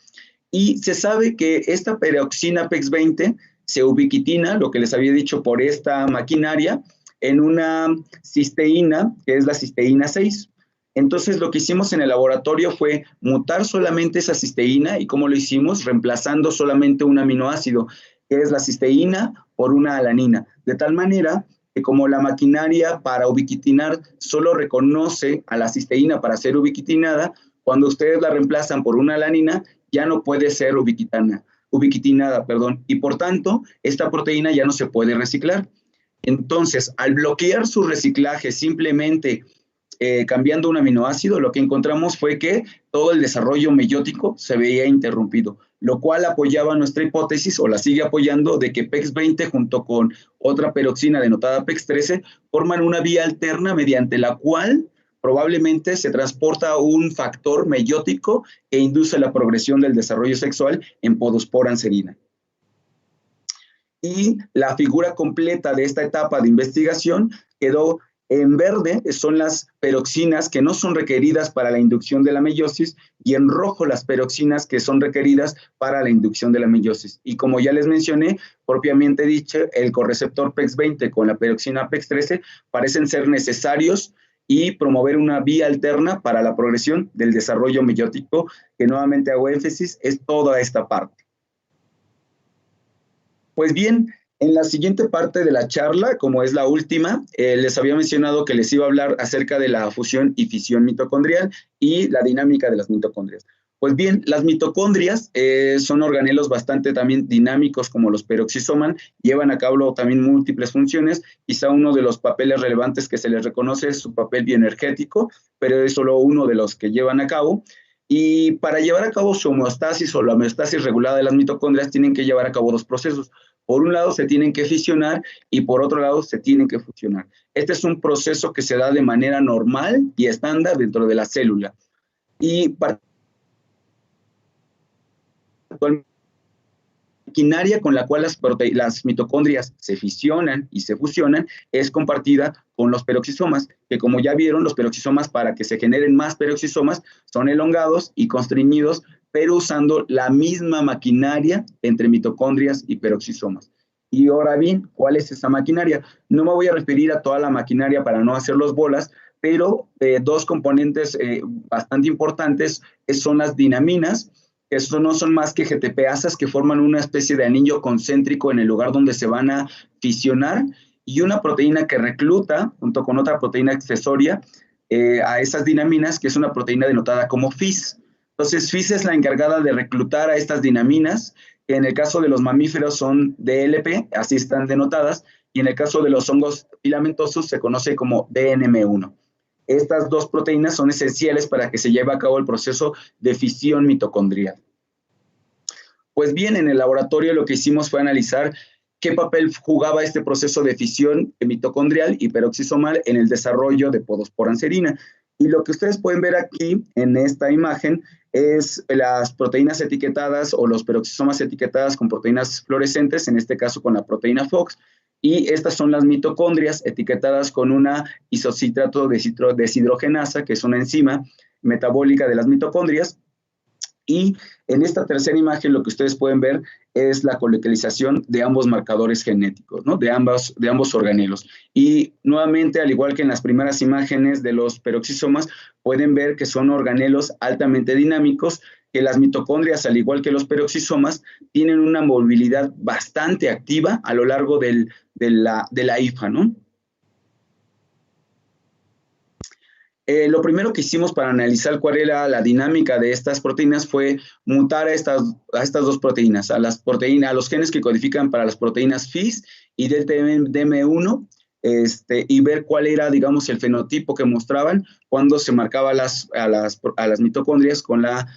Y se sabe que esta peroxina PEX20 se ubiquitina, lo que les había dicho, por esta maquinaria, en una cisteína, que es la cisteína 6. Entonces, lo que hicimos en el laboratorio fue mutar solamente esa cisteína. ¿Y cómo lo hicimos? Reemplazando solamente un aminoácido, que es la cisteína, por una alanina. De tal manera que como la maquinaria para ubiquitinar solo reconoce a la cisteína para ser ubiquitinada, cuando ustedes la reemplazan por una alanina, ya no puede ser ubiquitinada, y por tanto, esta proteína ya no se puede reciclar. Entonces, al bloquear su reciclaje simplemente cambiando un aminoácido, lo que encontramos fue que todo el desarrollo meiótico se veía interrumpido, lo cual apoyaba nuestra hipótesis, o la sigue apoyando, de que PEX20 junto con otra peroxina denotada PEX13 forman una vía alterna mediante la cual probablemente se transporta un factor meiótico que induce la progresión del desarrollo sexual en Podospora anserina. Y la figura completa de esta etapa de investigación quedó en verde, son las peroxinas que no son requeridas para la inducción de la meiosis, y en rojo las peroxinas que son requeridas para la inducción de la meiosis. Y como ya les mencioné, propiamente dicho, el correceptor PEX20 con la peroxina PEX13 parecen ser necesarios y promover una vía alterna para la progresión del desarrollo meiótico, que nuevamente hago énfasis, es toda esta parte. Pues bien, en la siguiente parte de la charla, como es la última, les había mencionado que les iba a hablar acerca de la fusión y fisión mitocondrial y la dinámica de las mitocondrias. Pues bien, las mitocondrias son organelos bastante también dinámicos como los peroxisoman, llevan a cabo también múltiples funciones. Quizá uno de los papeles relevantes que se les reconoce es su papel bioenergético, pero es solo uno de los que llevan a cabo. Y para llevar a cabo su homeostasis o la homeostasis regulada de las mitocondrias tienen que llevar a cabo 2 procesos. Por un lado se tienen que fisionar y por otro lado se tienen que fusionar. Este es un proceso que se da de manera normal y estándar dentro de la célula. Y actualmente maquinaria con la cual las mitocondrias se fisionan y se fusionan es compartida con los peroxisomas, que como ya vieron, los peroxisomas, para que se generen más peroxisomas, son elongados y constreñidos, pero usando la misma maquinaria entre mitocondrias y peroxisomas. Y ahora bien, ¿cuál es esa maquinaria? No me voy a referir a toda la maquinaria para no hacerlos bolas, pero dos componentes bastante importantes son las dinaminas, que no son más que GTPasas que forman una especie de anillo concéntrico en el lugar donde se van a fisionar, y una proteína que recluta, junto con otra proteína accesoria, a esas dinaminas, que es una proteína denotada como FIS. Entonces, FIS es la encargada de reclutar a estas dinaminas, que en el caso de los mamíferos son DLP, así están denotadas, y en el caso de los hongos filamentosos se conoce como DNM1. Estas dos proteínas son esenciales para que se lleve a cabo el proceso de fisión mitocondrial. Pues bien, en el laboratorio lo que hicimos fue analizar qué papel jugaba este proceso de fisión mitocondrial y peroxisomal en el desarrollo de podosporanserina. Y lo que ustedes pueden ver aquí en esta imagen es las proteínas etiquetadas o los peroxisomas etiquetadas con proteínas fluorescentes, en este caso con la proteína FOX, y estas son las mitocondrias etiquetadas con una isocitrato deshidrogenasa, que es una enzima metabólica de las mitocondrias. Y en esta tercera imagen lo que ustedes pueden ver es la colocalización de ambos marcadores genéticos, ¿no? de ambos organelos. Y nuevamente, al igual que en las primeras imágenes de los peroxisomas, pueden ver que son organelos altamente dinámicos, que las mitocondrias, al igual que los peroxisomas, tienen una movilidad bastante activa a lo largo de la hifa, ¿no? Lo primero que hicimos para analizar cuál era la dinámica de estas proteínas fue mutar a estas dos proteínas, a los genes que codifican para las proteínas FIS y DTM1, y ver cuál era, digamos, el fenotipo que mostraban cuando se marcaba a las mitocondrias con la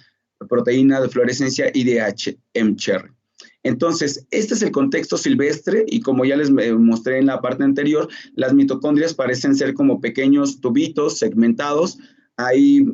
proteína de fluorescencia IDH-mCherry. Entonces, este es el contexto silvestre y como ya les mostré en la parte anterior, las mitocondrias parecen ser como pequeños tubitos segmentados. Ahí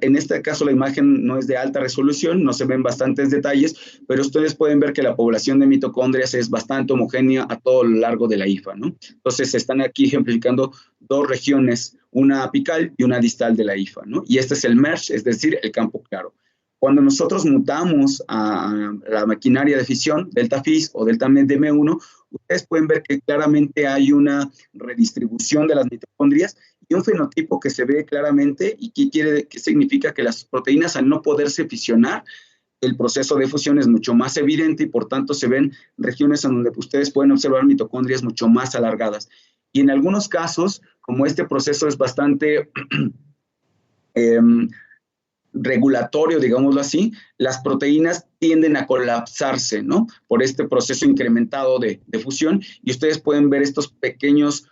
en este caso la imagen no es de alta resolución, no se ven bastantes detalles, pero ustedes pueden ver que la población de mitocondrias es bastante homogénea a todo lo largo de la hifa, ¿no? Entonces, se están aquí ejemplificando dos regiones, una apical y una distal de la hifa, ¿no? Y este es el merge, es decir, el campo claro. Cuando nosotros mutamos a la maquinaria de fisión, delta FIS o delta DM1, ustedes pueden ver que claramente hay una redistribución de las mitocondrias y un fenotipo que se ve claramente y que significa que las proteínas, al no poderse fisionar, el proceso de fusión es mucho más evidente y por tanto se ven regiones en donde ustedes pueden observar mitocondrias mucho más alargadas. Y en algunos casos, como este proceso es bastante regulatorio, digámoslo así, las proteínas tienden a colapsarse, ¿no? Por este proceso incrementado de fusión, y ustedes pueden ver estos pequeños,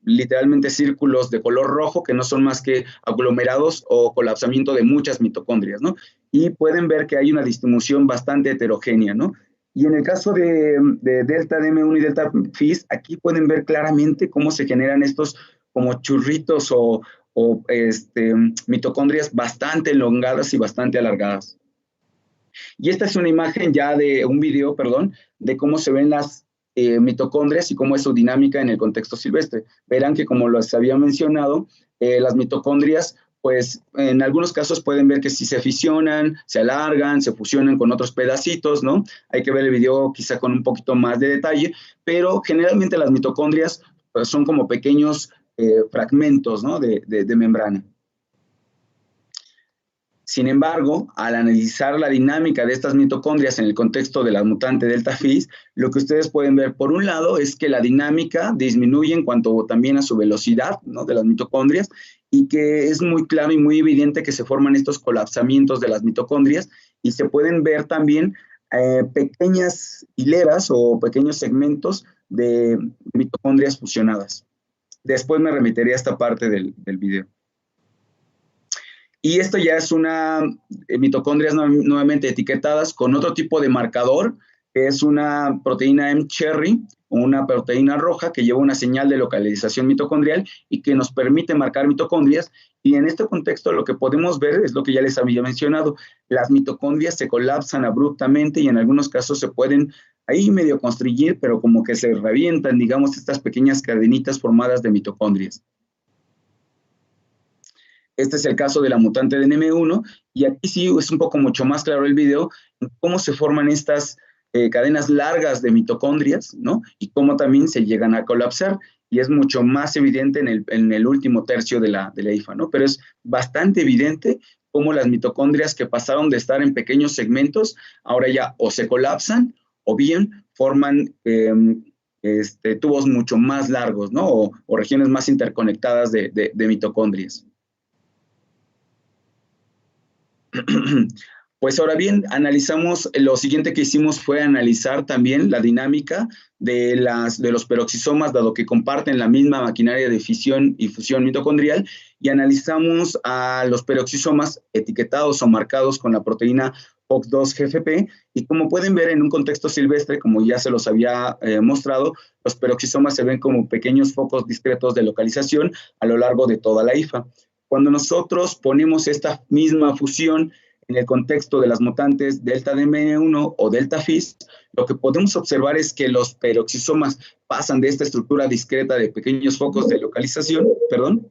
literalmente círculos de color rojo, que no son más que aglomerados o colapsamiento de muchas mitocondrias, ¿no? Y pueden ver que hay una distribución bastante heterogénea, ¿no? Y en el caso de delta DM1 y delta FIS, aquí pueden ver claramente cómo se generan estos como churritos o mitocondrias bastante elongadas y bastante alargadas. Y esta es una imagen ya de un video, perdón, de cómo se ven las mitocondrias y cómo es su dinámica en el contexto silvestre. Verán que, como les había mencionado, las mitocondrias, pues en algunos casos pueden ver que si se fisionan, se alargan, se fusionan con otros pedacitos, ¿no? Hay que ver el video quizá con un poquito más de detalle, pero generalmente las mitocondrias pues, son como pequeños fragmentos, ¿no? de membrana. Sin embargo, al analizar la dinámica de estas mitocondrias en el contexto de la mutante delta FIS, lo que ustedes pueden ver por un lado es que la dinámica disminuye en cuanto también a su velocidad, ¿no? de las mitocondrias, y que es muy claro y muy evidente que se forman estos colapsamientos de las mitocondrias y se pueden ver también pequeñas hileras o pequeños segmentos de mitocondrias fusionadas. Después me remitiré a esta parte del video. Y esto ya es una mitocondrias nuevamente etiquetadas con otro tipo de marcador, que es una proteína mCherry, una proteína roja que lleva una señal de localización mitocondrial y que nos permite marcar mitocondrias. Y en este contexto lo que podemos ver es lo que ya les había mencionado. Las mitocondrias se colapsan abruptamente y en algunos casos se pueden ahí medio constriñir, pero como que se revientan, digamos, estas pequeñas cadenitas formadas de mitocondrias. Este es el caso de la mutante de NM1, y aquí sí es un poco mucho más claro el video, en cómo se forman estas cadenas largas de mitocondrias, ¿no? Y cómo también se llegan a colapsar, y es mucho más evidente en el último tercio de la IFA, ¿no? Pero es bastante evidente cómo las mitocondrias que pasaron de estar en pequeños segmentos, ahora ya o se colapsan, o bien forman tubos mucho más largos, ¿no? O regiones más interconectadas de mitocondrias. Pues ahora bien, analizamos, lo siguiente que hicimos fue analizar también la dinámica de los peroxisomas, dado que comparten la misma maquinaria de fisión y fusión mitocondrial, y analizamos a los peroxisomas etiquetados o marcados con la proteína FOX2-GFP, y como pueden ver en un contexto silvestre, como ya se los había mostrado, los peroxisomas se ven como pequeños focos discretos de localización a lo largo de toda la IFA. Cuando nosotros ponemos esta misma fusión en el contexto de las mutantes delta DM1 o delta FIS, lo que podemos observar es que los peroxisomas pasan de esta estructura discreta de pequeños focos de localización, perdón.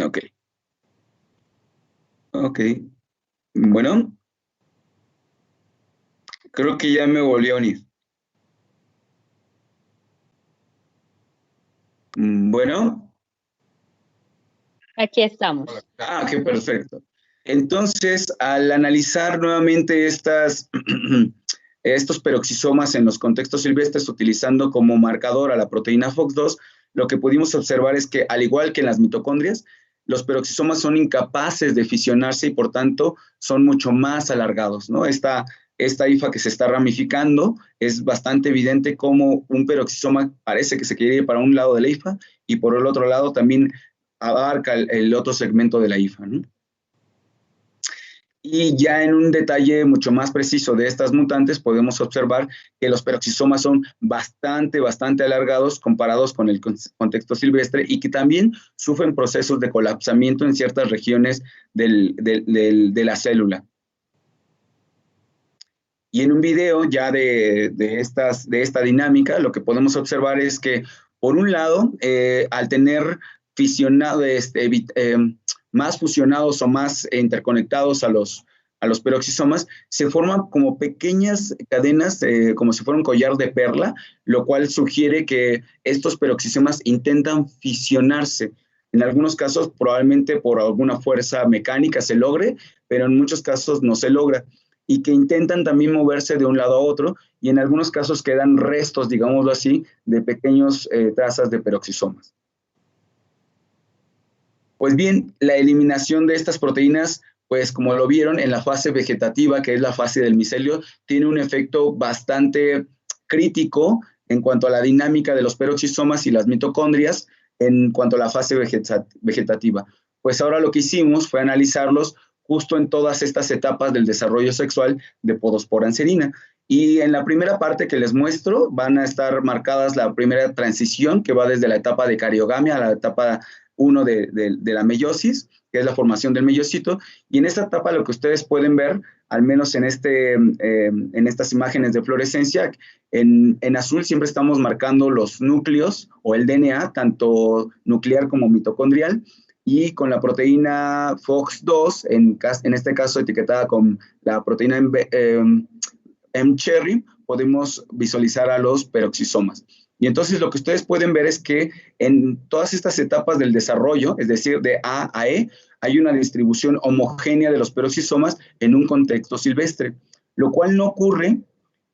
Ok. Ok. Bueno, creo que ya me volví a unir. Bueno. Aquí estamos. Ah, qué perfecto. Entonces, al analizar nuevamente estos peroxisomas en los contextos silvestres utilizando como marcador a la proteína FOX2, lo que pudimos observar es que, al igual que en las mitocondrias, los peroxisomas son incapaces de fisionarse y, por tanto, son mucho más alargados, ¿no? Esta IFA que se está ramificando, es bastante evidente cómo un peroxisoma parece que se quiere ir para un lado de la IFA y por el otro lado también abarca el otro segmento de la IFA, ¿no? Y ya en un detalle mucho más preciso de estas mutantes, podemos observar que los peroxisomas son bastante alargados comparados con el contexto silvestre y que también sufren procesos de colapsamiento en ciertas regiones de la célula. Y en un video ya de esta dinámica, lo que podemos observar es que, por un lado, al tener más fusionados o más interconectados a los peroxisomas, se forman como pequeñas cadenas, como si fuera un collar de perla, lo cual sugiere que estos peroxisomas intentan fisionarse. En algunos casos, probablemente por alguna fuerza mecánica se logre, pero en muchos casos no se logra. Y que intentan también moverse de un lado a otro, y en algunos casos quedan restos, digámoslo así, de pequeños trazas de peroxisomas. Pues bien, la eliminación de estas proteínas, pues como lo vieron en la fase vegetativa, que es la fase del micelio, tiene un efecto bastante crítico en cuanto a la dinámica de los peroxisomas y las mitocondrias en cuanto a la fase vegetativa. Pues ahora lo que hicimos fue analizarlos justo en todas estas etapas del desarrollo sexual de Podospora anserina. Y en la primera parte que les muestro van a estar marcadas la primera transición que va desde la etapa de cariogamia a la etapa 1 de la meiosis, que es la formación del meiocito, y en esta etapa lo que ustedes pueden ver, al menos en estas imágenes de fluorescencia, en azul siempre estamos marcando los núcleos o el DNA, tanto nuclear como mitocondrial, y con la proteína FOX2, en este caso etiquetada con la proteína mCherry, podemos visualizar a los peroxisomas. Y entonces lo que ustedes pueden ver es que en todas estas etapas del desarrollo, es decir, de A a E, hay una distribución homogénea de los peroxisomas en un contexto silvestre, lo cual no ocurre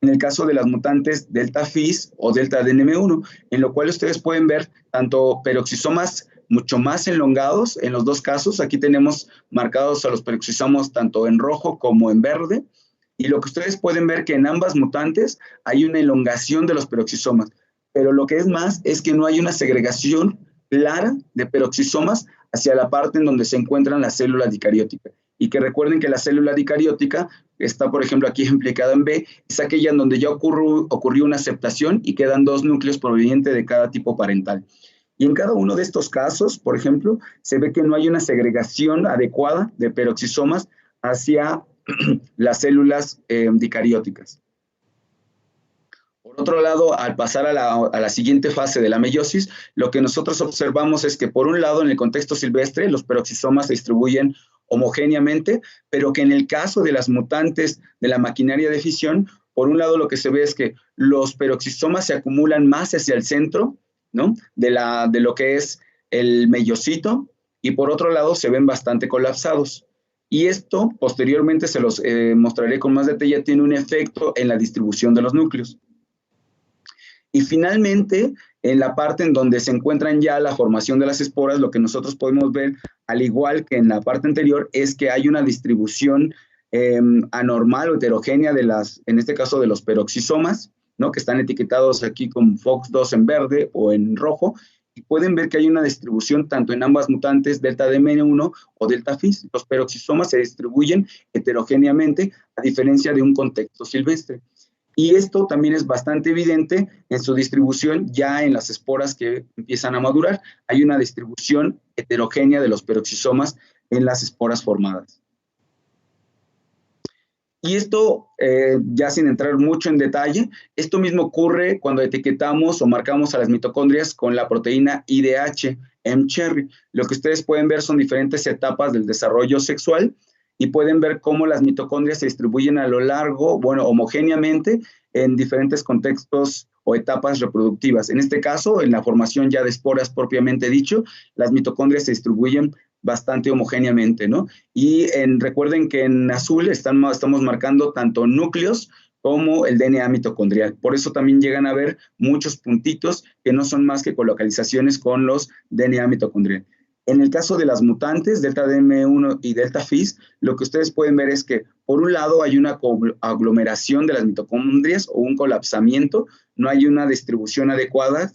en el caso de las mutantes delta FIS o delta DNM1, en lo cual ustedes pueden ver tanto peroxisomas mucho más elongados en los dos casos. Aquí tenemos marcados a los peroxisomas tanto en rojo como en verde, y lo que ustedes pueden ver que en ambas mutantes hay una elongación de los peroxisomas. pero lo que es más es que no hay una segregación clara de peroxisomas hacia la parte en donde se encuentran las células dicarióticas. Y que recuerden que la célula dicariótica está, por ejemplo, aquí ejemplificada en B, es aquella en donde ya ocurrió una aceptación y quedan dos núcleos provenientes de cada tipo parental. Y en cada uno de estos casos, por ejemplo, se ve que no hay una segregación adecuada de peroxisomas hacia las células dicarióticas. Por otro lado, al pasar a la siguiente fase de la meiosis, lo que nosotros observamos es que, por un lado, en el contexto silvestre, los peroxisomas se distribuyen homogéneamente, pero que en el caso de las mutantes de la maquinaria de fisión, por un lado lo que se ve es que los peroxisomas se acumulan más hacia el centro, ¿no?, de lo que es el meiocito, y por otro lado se ven bastante colapsados. Y esto, posteriormente, se los mostraré con más detalle, tiene un efecto en la distribución de los núcleos. Y finalmente, en la parte en donde se encuentran ya la formación de las esporas, lo que nosotros podemos ver, al igual que en la parte anterior, es que hay una distribución anormal o heterogénea en este caso de los peroxisomas, ¿no?, que están etiquetados aquí con FOX2 en verde o en rojo, y pueden ver que hay una distribución tanto en ambas mutantes, delta DM1 o delta FIS. Los peroxisomas se distribuyen heterogéneamente, a diferencia de un contexto silvestre. Y esto también es bastante evidente en su distribución ya en las esporas que empiezan a madurar. Hay una distribución heterogénea de los peroxisomas en las esporas formadas. Y esto, ya sin entrar mucho en detalle, esto mismo ocurre cuando etiquetamos o marcamos a las mitocondrias con la proteína IDH, mCherry. Lo que ustedes pueden ver son diferentes etapas del desarrollo sexual, y pueden ver cómo las mitocondrias se distribuyen a lo largo, bueno, homogéneamente en diferentes contextos o etapas reproductivas. En este caso, en la formación ya de esporas propiamente dicho, las mitocondrias se distribuyen bastante homogéneamente, ¿no? Y recuerden que en azul estamos marcando tanto núcleos como el DNA mitocondrial. Por eso también llegan a ver muchos puntitos que no son más que colocalizaciones con los DNA mitocondrial. En el caso de las mutantes, delta DM1 y delta FIS, lo que ustedes pueden ver es que, por un lado, hay una aglomeración de las mitocondrias o un colapsamiento, no hay una distribución adecuada,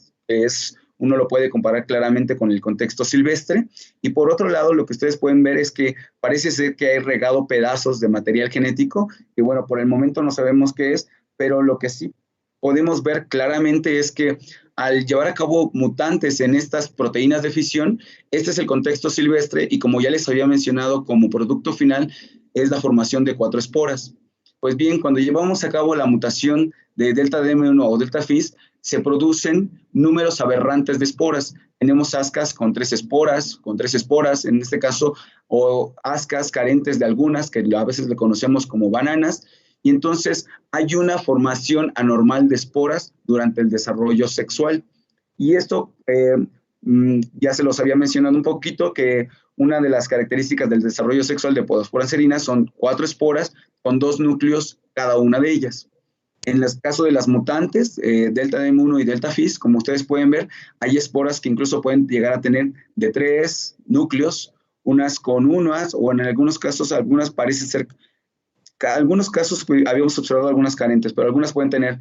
uno lo puede comparar claramente con el contexto silvestre, y por otro lado, lo que ustedes pueden ver es que parece ser que hay regado pedazos de material genético, que bueno, por el momento no sabemos qué es, pero lo que sí podemos ver claramente es que al llevar a cabo mutantes en estas proteínas de fisión, este es el contexto silvestre, y como ya les había mencionado, como producto final es la formación de 4 esporas. Pues bien, cuando llevamos a cabo la mutación de delta DM1 o delta FIS, se producen números aberrantes de esporas. Tenemos ascas con 3 esporas, en este caso, o ascas carentes de algunas, que a veces le conocemos como bananas, y entonces hay una formación anormal de esporas durante el desarrollo sexual. Y esto ya se los había mencionado un poquito, que una de las características del desarrollo sexual de Podospora serina son 4 esporas con 2 núcleos cada una de ellas. En el caso de las mutantes, delta DM1 y delta FIS, como ustedes pueden ver, hay esporas que incluso pueden llegar a tener de 3 núcleos, unas con unas, o en algunos casos, algunas parecen ser, algunos casos habíamos observado algunas carentes, pero algunas pueden tener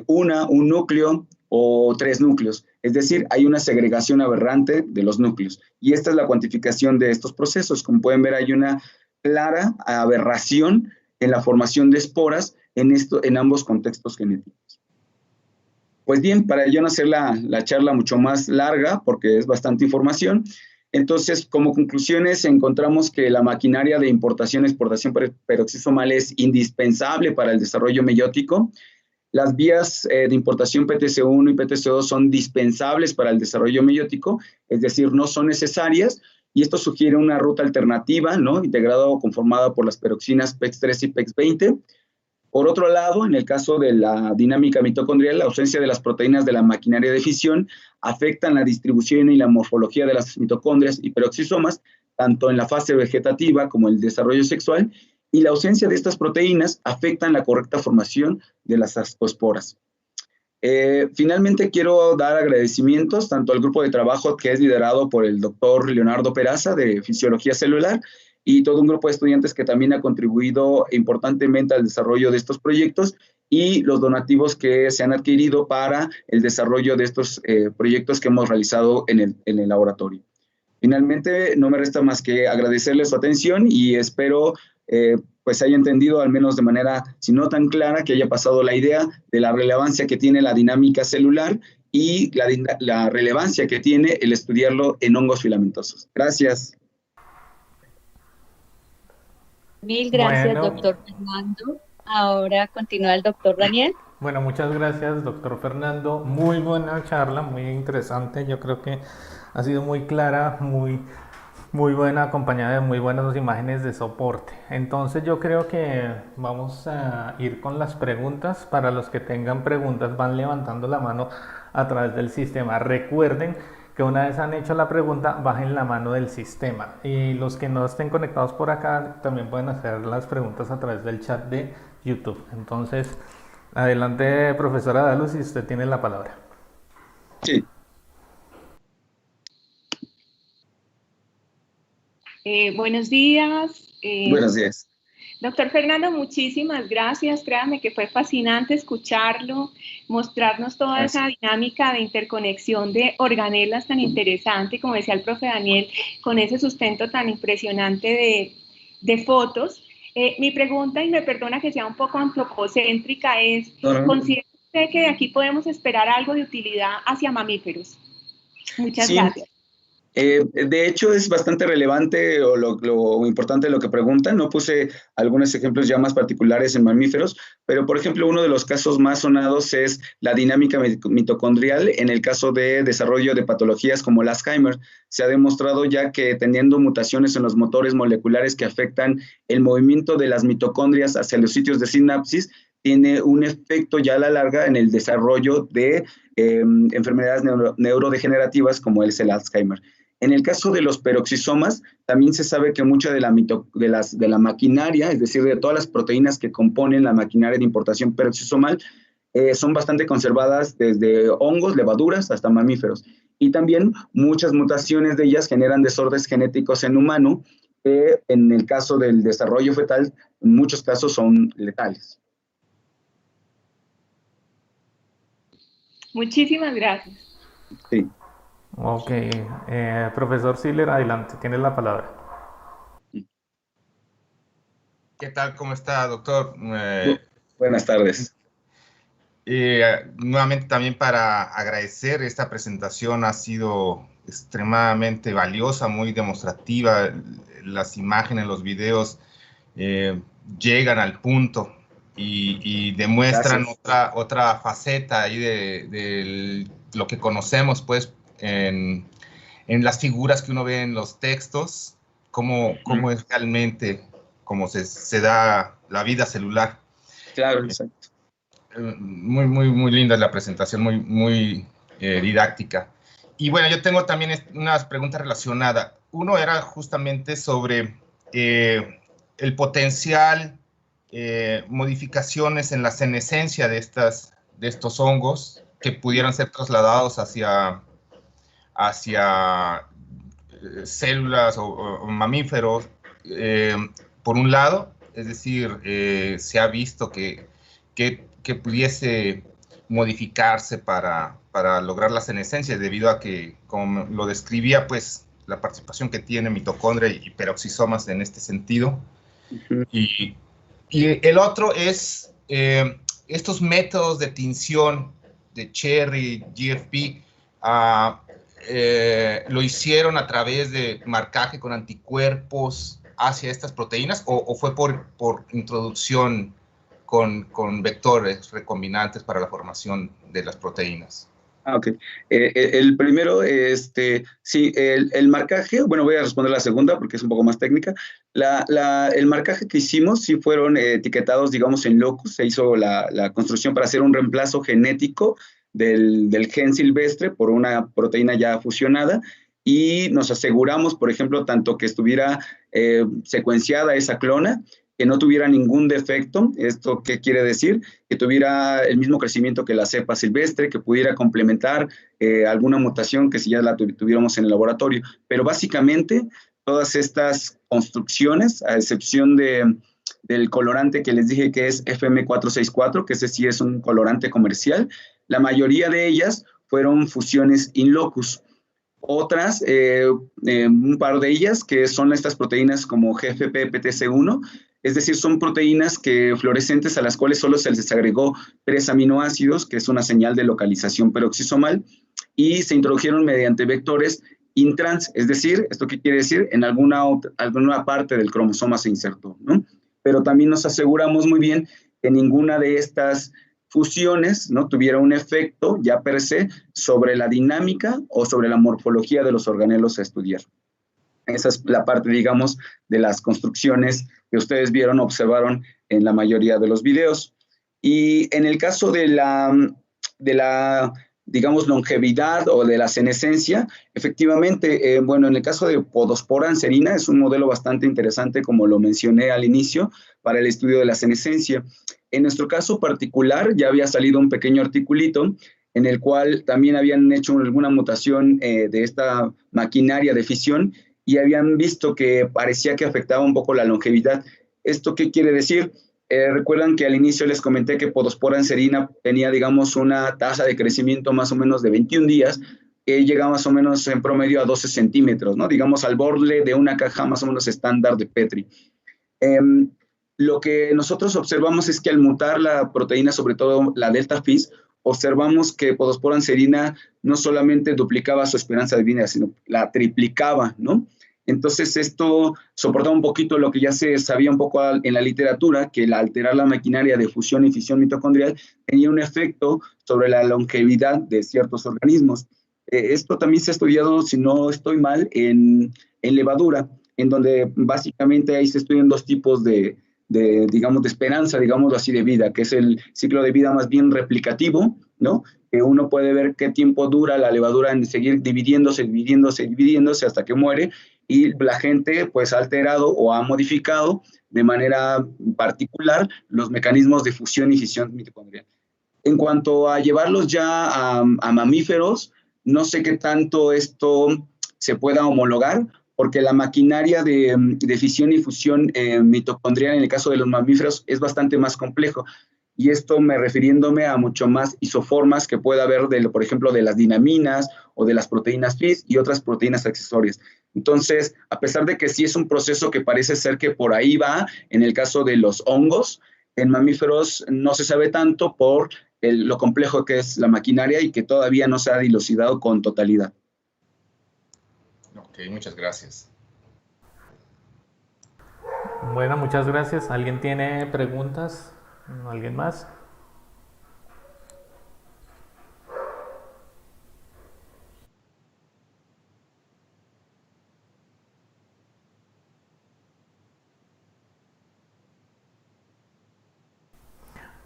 un núcleo o 3 núcleos. Es decir, hay una segregación aberrante de los núcleos. Y esta es la cuantificación de estos procesos. Como pueden ver, hay una clara aberración en la formación de esporas en ambos contextos genéticos. Pues bien, para yo no hacer la charla mucho más larga, porque es bastante información, entonces, como conclusiones, encontramos que la maquinaria de importación y exportación peroxisomal es indispensable para el desarrollo meiótico. Las vías de importación PTC1 y PTC2 son dispensables para el desarrollo meiótico, es decir, no son necesarias, y esto sugiere una ruta alternativa, ¿no?, integrada o conformada por las peroxinas PEX3 y PEX20. Por otro lado, en el caso de la dinámica mitocondrial, la ausencia de las proteínas de la maquinaria de fisión afectan la distribución y la morfología de las mitocondrias y peroxisomas, tanto en la fase vegetativa como en el desarrollo sexual, y la ausencia de estas proteínas afectan la correcta formación de las ascoesporas. Finalmente, quiero dar agradecimientos tanto al grupo de trabajo que es liderado por el doctor Leonardo Peraza de Fisiología Celular, y todo un grupo de estudiantes que también ha contribuido importantemente al desarrollo de estos proyectos, y los donativos que se han adquirido para el desarrollo de estos proyectos que hemos realizado en el laboratorio. Finalmente, no me resta más que agradecerles su atención y espero pues haya entendido, al menos de manera, si no tan clara, que haya pasado la idea de la relevancia que tiene la dinámica celular y la relevancia que tiene el estudiarlo en hongos filamentosos. Gracias. Mil gracias, Bueno. doctor Fernando. Ahora continúa el doctor Daniel. Bueno, muchas gracias, doctor Fernando. Muy buena charla, muy interesante. Yo creo que ha sido muy clara, muy buena, acompañada de muy buenas imágenes de soporte. Entonces yo creo que vamos a ir con las preguntas. Para los que tengan preguntas, van levantando la mano a través del sistema. Recuerden que una vez han hecho la pregunta, bajen la mano del sistema. Y los que no estén conectados por acá, también pueden hacer las preguntas a través del chat de YouTube. Entonces, adelante, profesora Dalu, si usted tiene la palabra. Sí. Buenos días. Buenos días. Doctor Fernando, muchísimas gracias. Créame que fue fascinante escucharlo, mostrarnos toda esa dinámica de interconexión de organelas tan interesante, como decía el profe Daniel, con ese sustento tan impresionante de fotos. Mi pregunta, y me perdona que sea un poco antropocéntrica, es, ¿considera usted que de aquí podemos esperar algo de utilidad hacia mamíferos? Muchas gracias. De hecho, es bastante relevante o lo importante de lo que preguntan. No puse algunos ejemplos ya más particulares en mamíferos, pero por ejemplo, uno de los casos más sonados es la dinámica mitocondrial en el caso de desarrollo de patologías como el Alzheimer. Se ha demostrado ya que teniendo mutaciones en los motores moleculares que afectan el movimiento de las mitocondrias hacia los sitios de sinapsis, tiene un efecto ya a la larga en el desarrollo de enfermedades neurodegenerativas como es el Alzheimer. En el caso de los peroxisomas, también se sabe que mucha de la maquinaria, es decir, de todas las proteínas que componen la maquinaria de importación peroxisomal, son bastante conservadas desde hongos, levaduras, hasta mamíferos. Y también muchas mutaciones de ellas generan desórdenes genéticos en humano, que en el caso del desarrollo fetal, en muchos casos son letales. Muchísimas gracias. Sí. Ok, profesor Siller, adelante, tienes la palabra. ¿Qué tal? ¿Cómo está, doctor? Buenas tardes. Nuevamente también para agradecer esta presentación, ha sido extremadamente valiosa, muy demostrativa. Las imágenes, los videos llegan al punto y demuestran otra faceta ahí de lo que conocemos, pues, en las figuras que uno ve en los textos, cómo es realmente, cómo se da la vida celular. Claro, exacto. Muy linda la presentación, muy didáctica. Y bueno, yo tengo también unas preguntas relacionadas. Uno era justamente sobre el potencial modificaciones en la senescencia de estos hongos que pudieran ser trasladados hacia células o mamíferos, por un lado, es decir, se ha visto que pudiese modificarse para lograr la senescencia, debido a que, como lo describía, pues, la participación que tiene mitocondria y peroxisomas en este sentido. Y el otro es estos métodos de tinción de Cherry, GFP, lo hicieron a través de marcaje con anticuerpos hacia estas proteínas, o fue por introducción con vectores recombinantes para la formación de las proteínas. Ok. El primero, sí, el marcaje, bueno, voy a responder la segunda porque es un poco más técnica. El marcaje que hicimos sí fueron etiquetados, digamos, en locus. Se hizo la construcción para hacer un reemplazo genético del gen silvestre por una proteína ya fusionada, y nos aseguramos, por ejemplo, tanto que estuviera secuenciada esa clona, que no tuviera ningún defecto. ¿Esto qué quiere decir? Que tuviera el mismo crecimiento que la cepa silvestre, que pudiera complementar alguna mutación que si ya la tuviéramos en el laboratorio. Pero básicamente todas estas construcciones, a excepción de del colorante que les dije que es FM464, que ese sí es un colorante comercial. La mayoría de ellas fueron fusiones in locus. Otras, un par de ellas, que son estas proteínas como GFP-PTC1, es decir, son proteínas que fluorescentes a las cuales solo se les agregó 3 aminoácidos, que es una señal de localización peroxisomal, y se introdujeron mediante vectores intrans, es decir, ¿esto qué quiere decir? En alguna parte del cromosoma se insertó, ¿no? Pero también nos aseguramos muy bien que ninguna de estas fusiones, ¿no?, tuviera un efecto ya per se sobre la dinámica o sobre la morfología de los organelos a estudiar. Esa es la parte, digamos, de las construcciones que ustedes vieron, observaron en la mayoría de los videos. Y en el caso de la digamos, longevidad o de la senescencia, efectivamente, bueno, en el caso de Podospora anserina es un modelo bastante interesante, como lo mencioné al inicio, para el estudio de la senescencia. En nuestro caso particular, ya había salido un pequeño articulito en el cual también habían hecho alguna mutación de esta maquinaria de fisión y habían visto que parecía que afectaba un poco la longevidad. ¿Esto qué quiere decir? Recuerdan que al inicio les comenté que Podospora anserina tenía, digamos, una tasa de crecimiento más o menos de 21 días, que llega más o menos en promedio a 12 centímetros, ¿no? Digamos, al borde de una caja más o menos estándar de Petri. Lo que nosotros observamos es que al mutar la proteína, sobre todo la delta FIS, observamos que Podospora anserina no solamente duplicaba su esperanza de vida, sino la triplicaba, ¿no? Entonces esto soportaba un poquito lo que ya se sabía un poco en la literatura, que al alterar la maquinaria de fusión y fisión mitocondrial tenía un efecto sobre la longevidad de ciertos organismos. Esto también se ha estudiado, si no estoy mal, en levadura, en donde básicamente ahí se estudian dos tipos digamos, de esperanza, digamos así, de vida, que es el ciclo de vida más bien replicativo, ¿no? Que uno puede ver qué tiempo dura la levadura en seguir dividiéndose hasta que muere, y la gente pues ha alterado o ha modificado de manera particular los mecanismos de fusión y fisión mitocondrial. En cuanto a llevarlos ya a mamíferos, no sé qué tanto esto se pueda homologar, porque la maquinaria de fisión y fusión mitocondrial en el caso de los mamíferos es bastante más complejo. Y esto refiriéndome a mucho más isoformas que pueda haber, por ejemplo, de las dinaminas o de las proteínas FIS y otras proteínas accesorias. Entonces, a pesar de que sí es un proceso que parece ser que por ahí va, en el caso de los hongos, en mamíferos no se sabe tanto por lo complejo que es la maquinaria y que todavía no se ha dilucidado con totalidad. Ok, muchas gracias. Bueno, muchas gracias. ¿Alguien tiene preguntas? ¿Alguien más?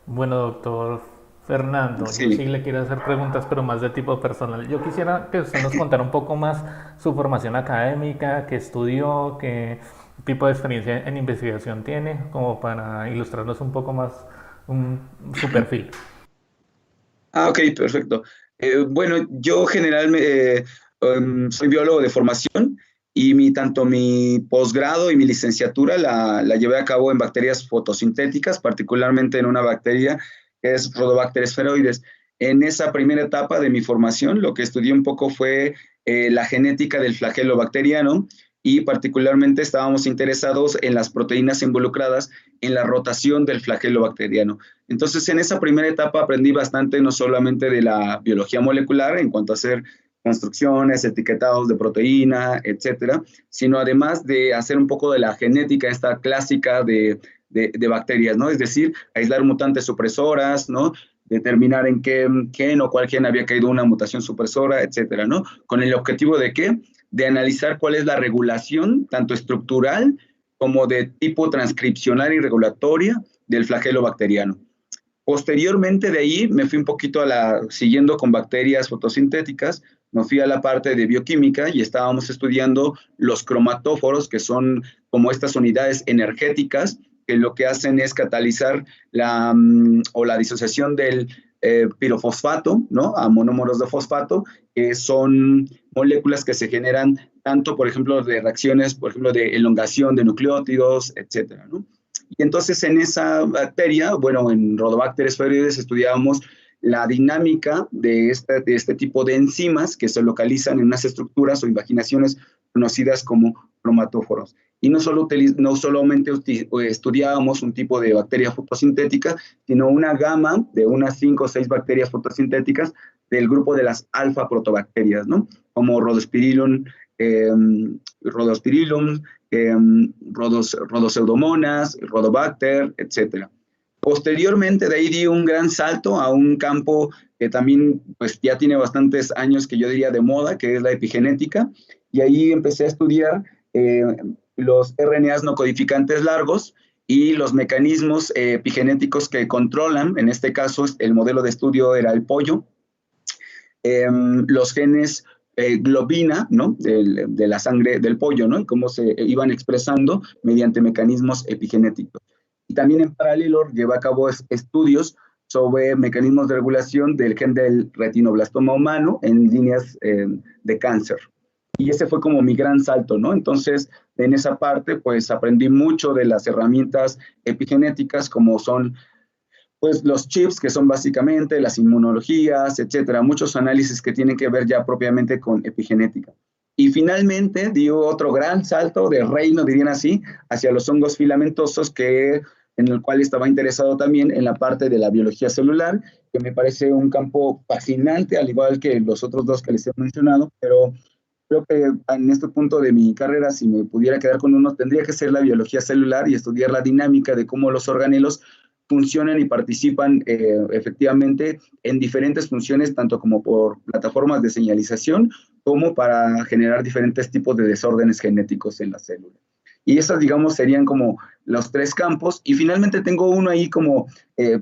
Bueno, doctor Fernando, Sí. yo sí le quiero hacer preguntas, pero más de tipo personal. Yo quisiera que usted nos contara un poco más su formación académica, qué estudió, qué tipo de experiencia en investigación tiene, como para ilustrarnos un poco más su perfil. Ok, perfecto. Bueno, yo generalmente soy biólogo de formación y tanto mi posgrado y mi licenciatura la llevé a cabo en bacterias fotosintéticas, particularmente en una bacteria que es Rhodobacter spheroides. En esa primera etapa de mi formación, lo que estudié un poco fue la genética del flagelo bacteriano y particularmente estábamos interesados en las proteínas involucradas en la rotación del flagelo bacteriano. Entonces, en esa primera etapa aprendí bastante, no solamente de la biología molecular en cuanto a hacer construcciones, etiquetados de proteína, etcétera, sino además de hacer un poco de la genética esta clásica de bacterias, ¿no? Es decir, aislar mutantes supresoras, ¿no? Determinar en qué gen o cuál gen había caído una mutación supresora, etcétera, ¿no? Con el objetivo de ¿qué? De analizar cuál es la regulación, tanto estructural como de tipo transcripcional y regulatoria del flagelo bacteriano. Posteriormente de ahí me fui un poquito siguiendo con bacterias fotosintéticas, me fui a la parte de bioquímica y estábamos estudiando los cromatóforos, que son como estas unidades energéticas que lo que hacen es catalizar la disociación del pirofosfato, ¿no? A monómeros de fosfato, que son moléculas que se generan tanto, por ejemplo, de reacciones, por ejemplo, de elongación de nucleótidos, etcétera, ¿no? Y entonces en esa bacteria, bueno, en Rhodobacter spheroides estudiábamos la dinámica de este tipo de enzimas que se localizan en unas estructuras o invaginaciones conocidas como cromatóforos. Y no solamente estudiábamos un tipo de bacteria fotosintética, sino una gama de unas 5 o 6 bacterias fotosintéticas del grupo de las alfa protobacterias, ¿no? Como Rhodospirillum, Rhodopseudomonas, Rhodobacter, etc. Posteriormente de ahí di un gran salto a un campo que también pues, ya tiene bastantes años que yo diría de moda, que es la epigenética, y ahí empecé a estudiar los RNAs no codificantes largos y los mecanismos epigenéticos que controlan, en este caso el modelo de estudio era el pollo, los genes globina, ¿no? de la sangre del pollo, ¿no? Y cómo se iban expresando mediante mecanismos epigenéticos. Y también en paralelo lleva a cabo estudios sobre mecanismos de regulación del gen del retinoblastoma humano en líneas de cáncer. Y ese fue como mi gran salto, ¿no? Entonces, en esa parte, pues aprendí mucho de las herramientas epigenéticas, como son pues los chips, que son básicamente las inmunologías, etcétera, muchos análisis que tienen que ver ya propiamente con epigenética. Y finalmente dio otro gran salto de reino, dirían así, hacia los hongos filamentosos, en el cual estaba interesado también en la parte de la biología celular, que me parece un campo fascinante, al igual que los otros dos que les he mencionado, pero creo que en este punto de mi carrera, si me pudiera quedar con uno, tendría que ser la biología celular y estudiar la dinámica de cómo los organelos funcionan y participan efectivamente en diferentes funciones, tanto como por plataformas de señalización, como para generar diferentes tipos de desórdenes genéticos en la célula. Y esas, digamos, serían como los 3 campos. Y finalmente tengo uno ahí como,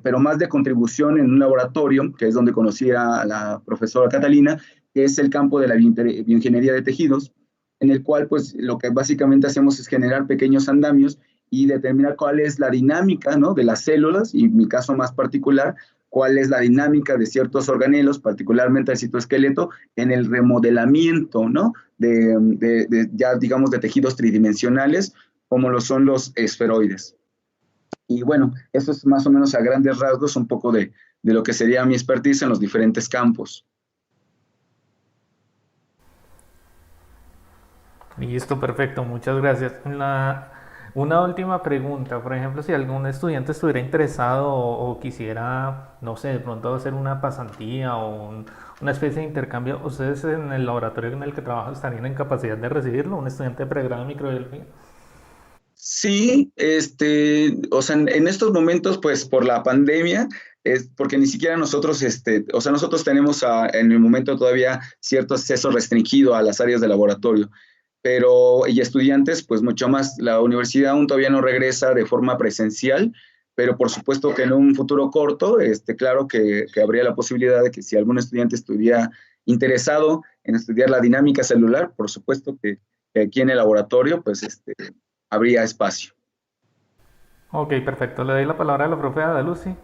pero más de contribución en un laboratorio, que es donde conocí a la profesora Catalina, que es el campo de la bioingeniería de tejidos, en el cual pues lo que básicamente hacemos es generar pequeños andamios y determinar cuál es la dinámica, ¿no? de las células, y en mi caso más particular, cuál es la dinámica de ciertos organelos, particularmente el citoesqueleto, en el remodelamiento, ¿no? ya digamos de tejidos tridimensionales, como lo son los esferoides. Y bueno, eso es más o menos a grandes rasgos un poco de lo que sería mi expertise en los diferentes campos. Listo, perfecto, muchas gracias. Una última pregunta, por ejemplo, si algún estudiante estuviera interesado o quisiera, no sé, de pronto hacer una pasantía o una especie de intercambio, ¿ustedes en el laboratorio en el que trabajan estarían en capacidad de recibirlo, un estudiante de pregrado en microbiología? Sí, o sea, en estos momentos, pues por la pandemia, es porque ni siquiera nosotros, o sea, nosotros tenemos en el momento todavía cierto acceso restringido a las áreas de laboratorio, y estudiantes, pues mucho más. La universidad aún todavía no regresa de forma presencial, pero por supuesto que en un futuro corto, claro que habría la posibilidad de que si algún estudiante estuviera interesado en estudiar la dinámica celular, por supuesto que aquí en el laboratorio, pues habría espacio. Ok, perfecto. Le doy la palabra a la profe Ada Lucy.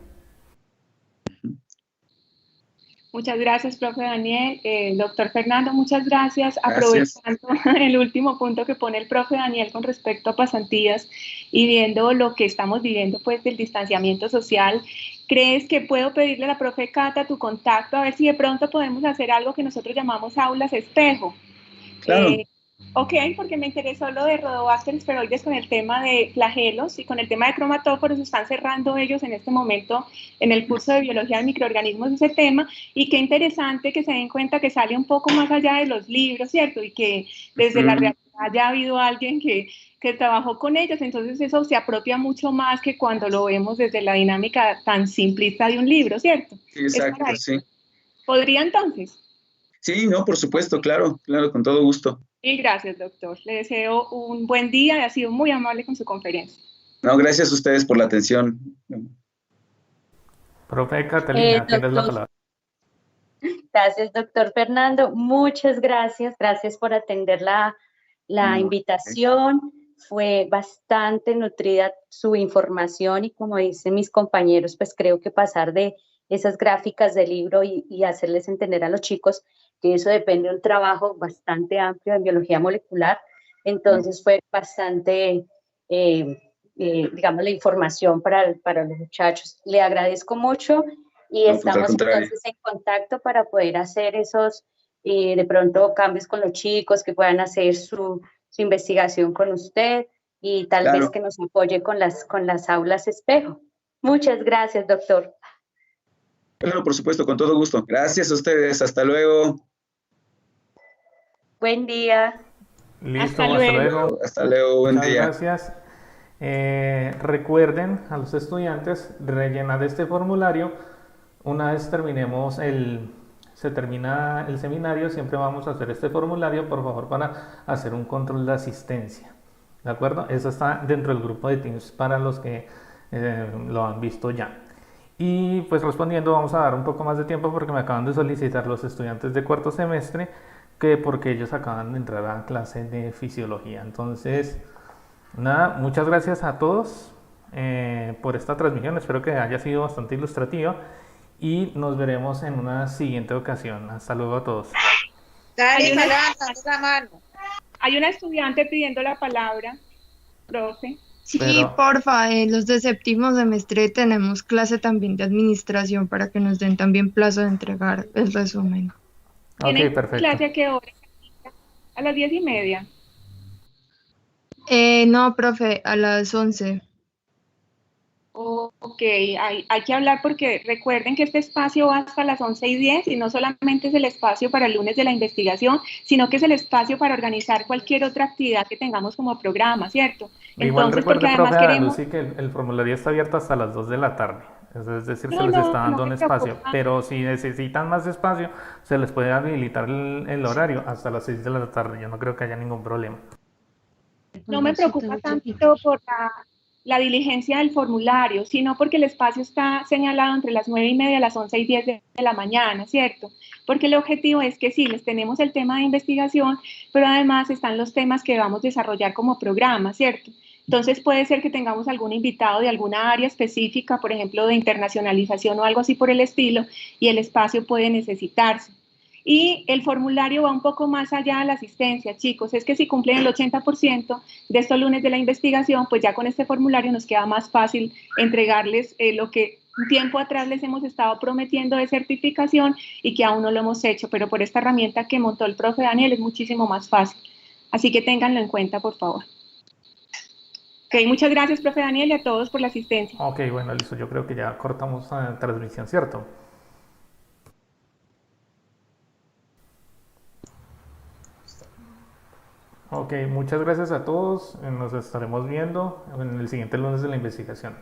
Muchas gracias, profe Daniel. Doctor Fernando, muchas gracias. Gracias. Aprovechando el último punto que pone el profe Daniel con respecto a pasantías y viendo lo que estamos viviendo pues del distanciamiento social, ¿crees que puedo pedirle a la profe Cata tu contacto a ver si de pronto podemos hacer algo que nosotros llamamos aulas espejo? Claro. Ok, porque me interesó lo de Rhodobacter spheroides con el tema de flagelos y con el tema de cromatóforos. Están cerrando ellos en este momento en el curso de biología de microorganismos ese tema, y qué interesante que se den cuenta que sale un poco más allá de los libros, ¿cierto? Y que desde la realidad ya ha habido alguien que trabajó con ellos, entonces eso se apropia mucho más que cuando lo vemos desde la dinámica tan simplista de un libro, ¿cierto? Exacto, sí. ¿Podría entonces? Sí, no, por supuesto, claro, con todo gusto. Y gracias, doctor. Le deseo un buen día y ha sido muy amable con su conferencia. No, gracias a ustedes por la atención. Profe Catalina, tienes la palabra. Gracias, doctor Fernando. Muchas gracias. Gracias por atender la invitación. Fue bastante nutrida su información y, como dicen mis compañeros, pues creo que pasar de esas gráficas del libro y hacerles entender a los chicos que eso depende de un trabajo bastante amplio en biología molecular. Entonces fue bastante digamos, la información para los muchachos. Le agradezco mucho y No, pues, al estamos contrario. entonces en contacto para poder hacer esos, de pronto, cambios con los chicos, que puedan hacer su investigación con usted y tal vez Claro. que nos apoye con las aulas espejo. Muchas gracias, doctor. Claro, por supuesto, con todo gusto. Gracias a ustedes. Hasta luego. Buen día. Listo, Hasta hasta luego. luego. Hasta luego. Buen Muchas día. gracias. Recuerden a los estudiantes rellenar este formulario. Una vez se termina el seminario, siempre vamos a hacer este formulario, por favor, para hacer un control de asistencia. ¿De acuerdo? Eso está dentro del grupo de Teams para los que lo han visto ya. Y pues respondiendo, vamos a dar un poco más de tiempo porque me acaban de solicitar los estudiantes de cuarto semestre que porque ellos acaban de entrar a clase de fisiología. Entonces, nada, muchas gracias a todos por esta transmisión. Espero que haya sido bastante ilustrativa y nos veremos en una siguiente ocasión. Hasta luego a todos. Dale, levantas la mano. Hay una estudiante pidiendo la palabra, profe. Sí, Pero- porfa, los de séptimo semestre tenemos clase también de administración para que nos den también plazo de entregar el resumen. Ok, ¿Tienen perfecto. clase a qué hora? A las 10:30. No, profe, a las 11. Ok, hay que hablar porque recuerden que este espacio va hasta las 11:10 y no solamente es el espacio para el lunes de la investigación, sino que es el espacio para organizar cualquier otra actividad que tengamos como programa, ¿cierto? Igual Entonces, recuerde, porque además profe, a queremos... Lucy, que el formulario está abierto hasta las 2 de la tarde. Es decir, se No, les no, está dando no un me espacio. preocupa. Pero si necesitan más espacio, se les puede habilitar el horario hasta las 6 de la tarde. Yo no creo que haya ningún problema. No me preocupa tanto por la diligencia del formulario, sino porque el espacio está señalado entre las 9:30 a las 11:10 de la mañana, ¿cierto? Porque el objetivo es que sí, les tenemos el tema de investigación, pero además están los temas que vamos a desarrollar como programa, ¿cierto? Entonces puede ser que tengamos algún invitado de alguna área específica, por ejemplo, de internacionalización o algo así por el estilo, y el espacio puede necesitarse. Y el formulario va un poco más allá de la asistencia, chicos. Es que si cumplen el 80% de estos lunes de la investigación, pues ya con este formulario nos queda más fácil entregarles lo que un tiempo atrás les hemos estado prometiendo de certificación y que aún no lo hemos hecho, pero por esta herramienta que montó el profe Daniel es muchísimo más fácil. Así que ténganlo en cuenta, por favor. Ok, muchas gracias, profe Daniel, y a todos por la asistencia. Ok, bueno, listo. Yo creo que ya cortamos la transmisión, ¿cierto? Ok, muchas gracias a todos. Nos estaremos viendo en el siguiente lunes de la investigación.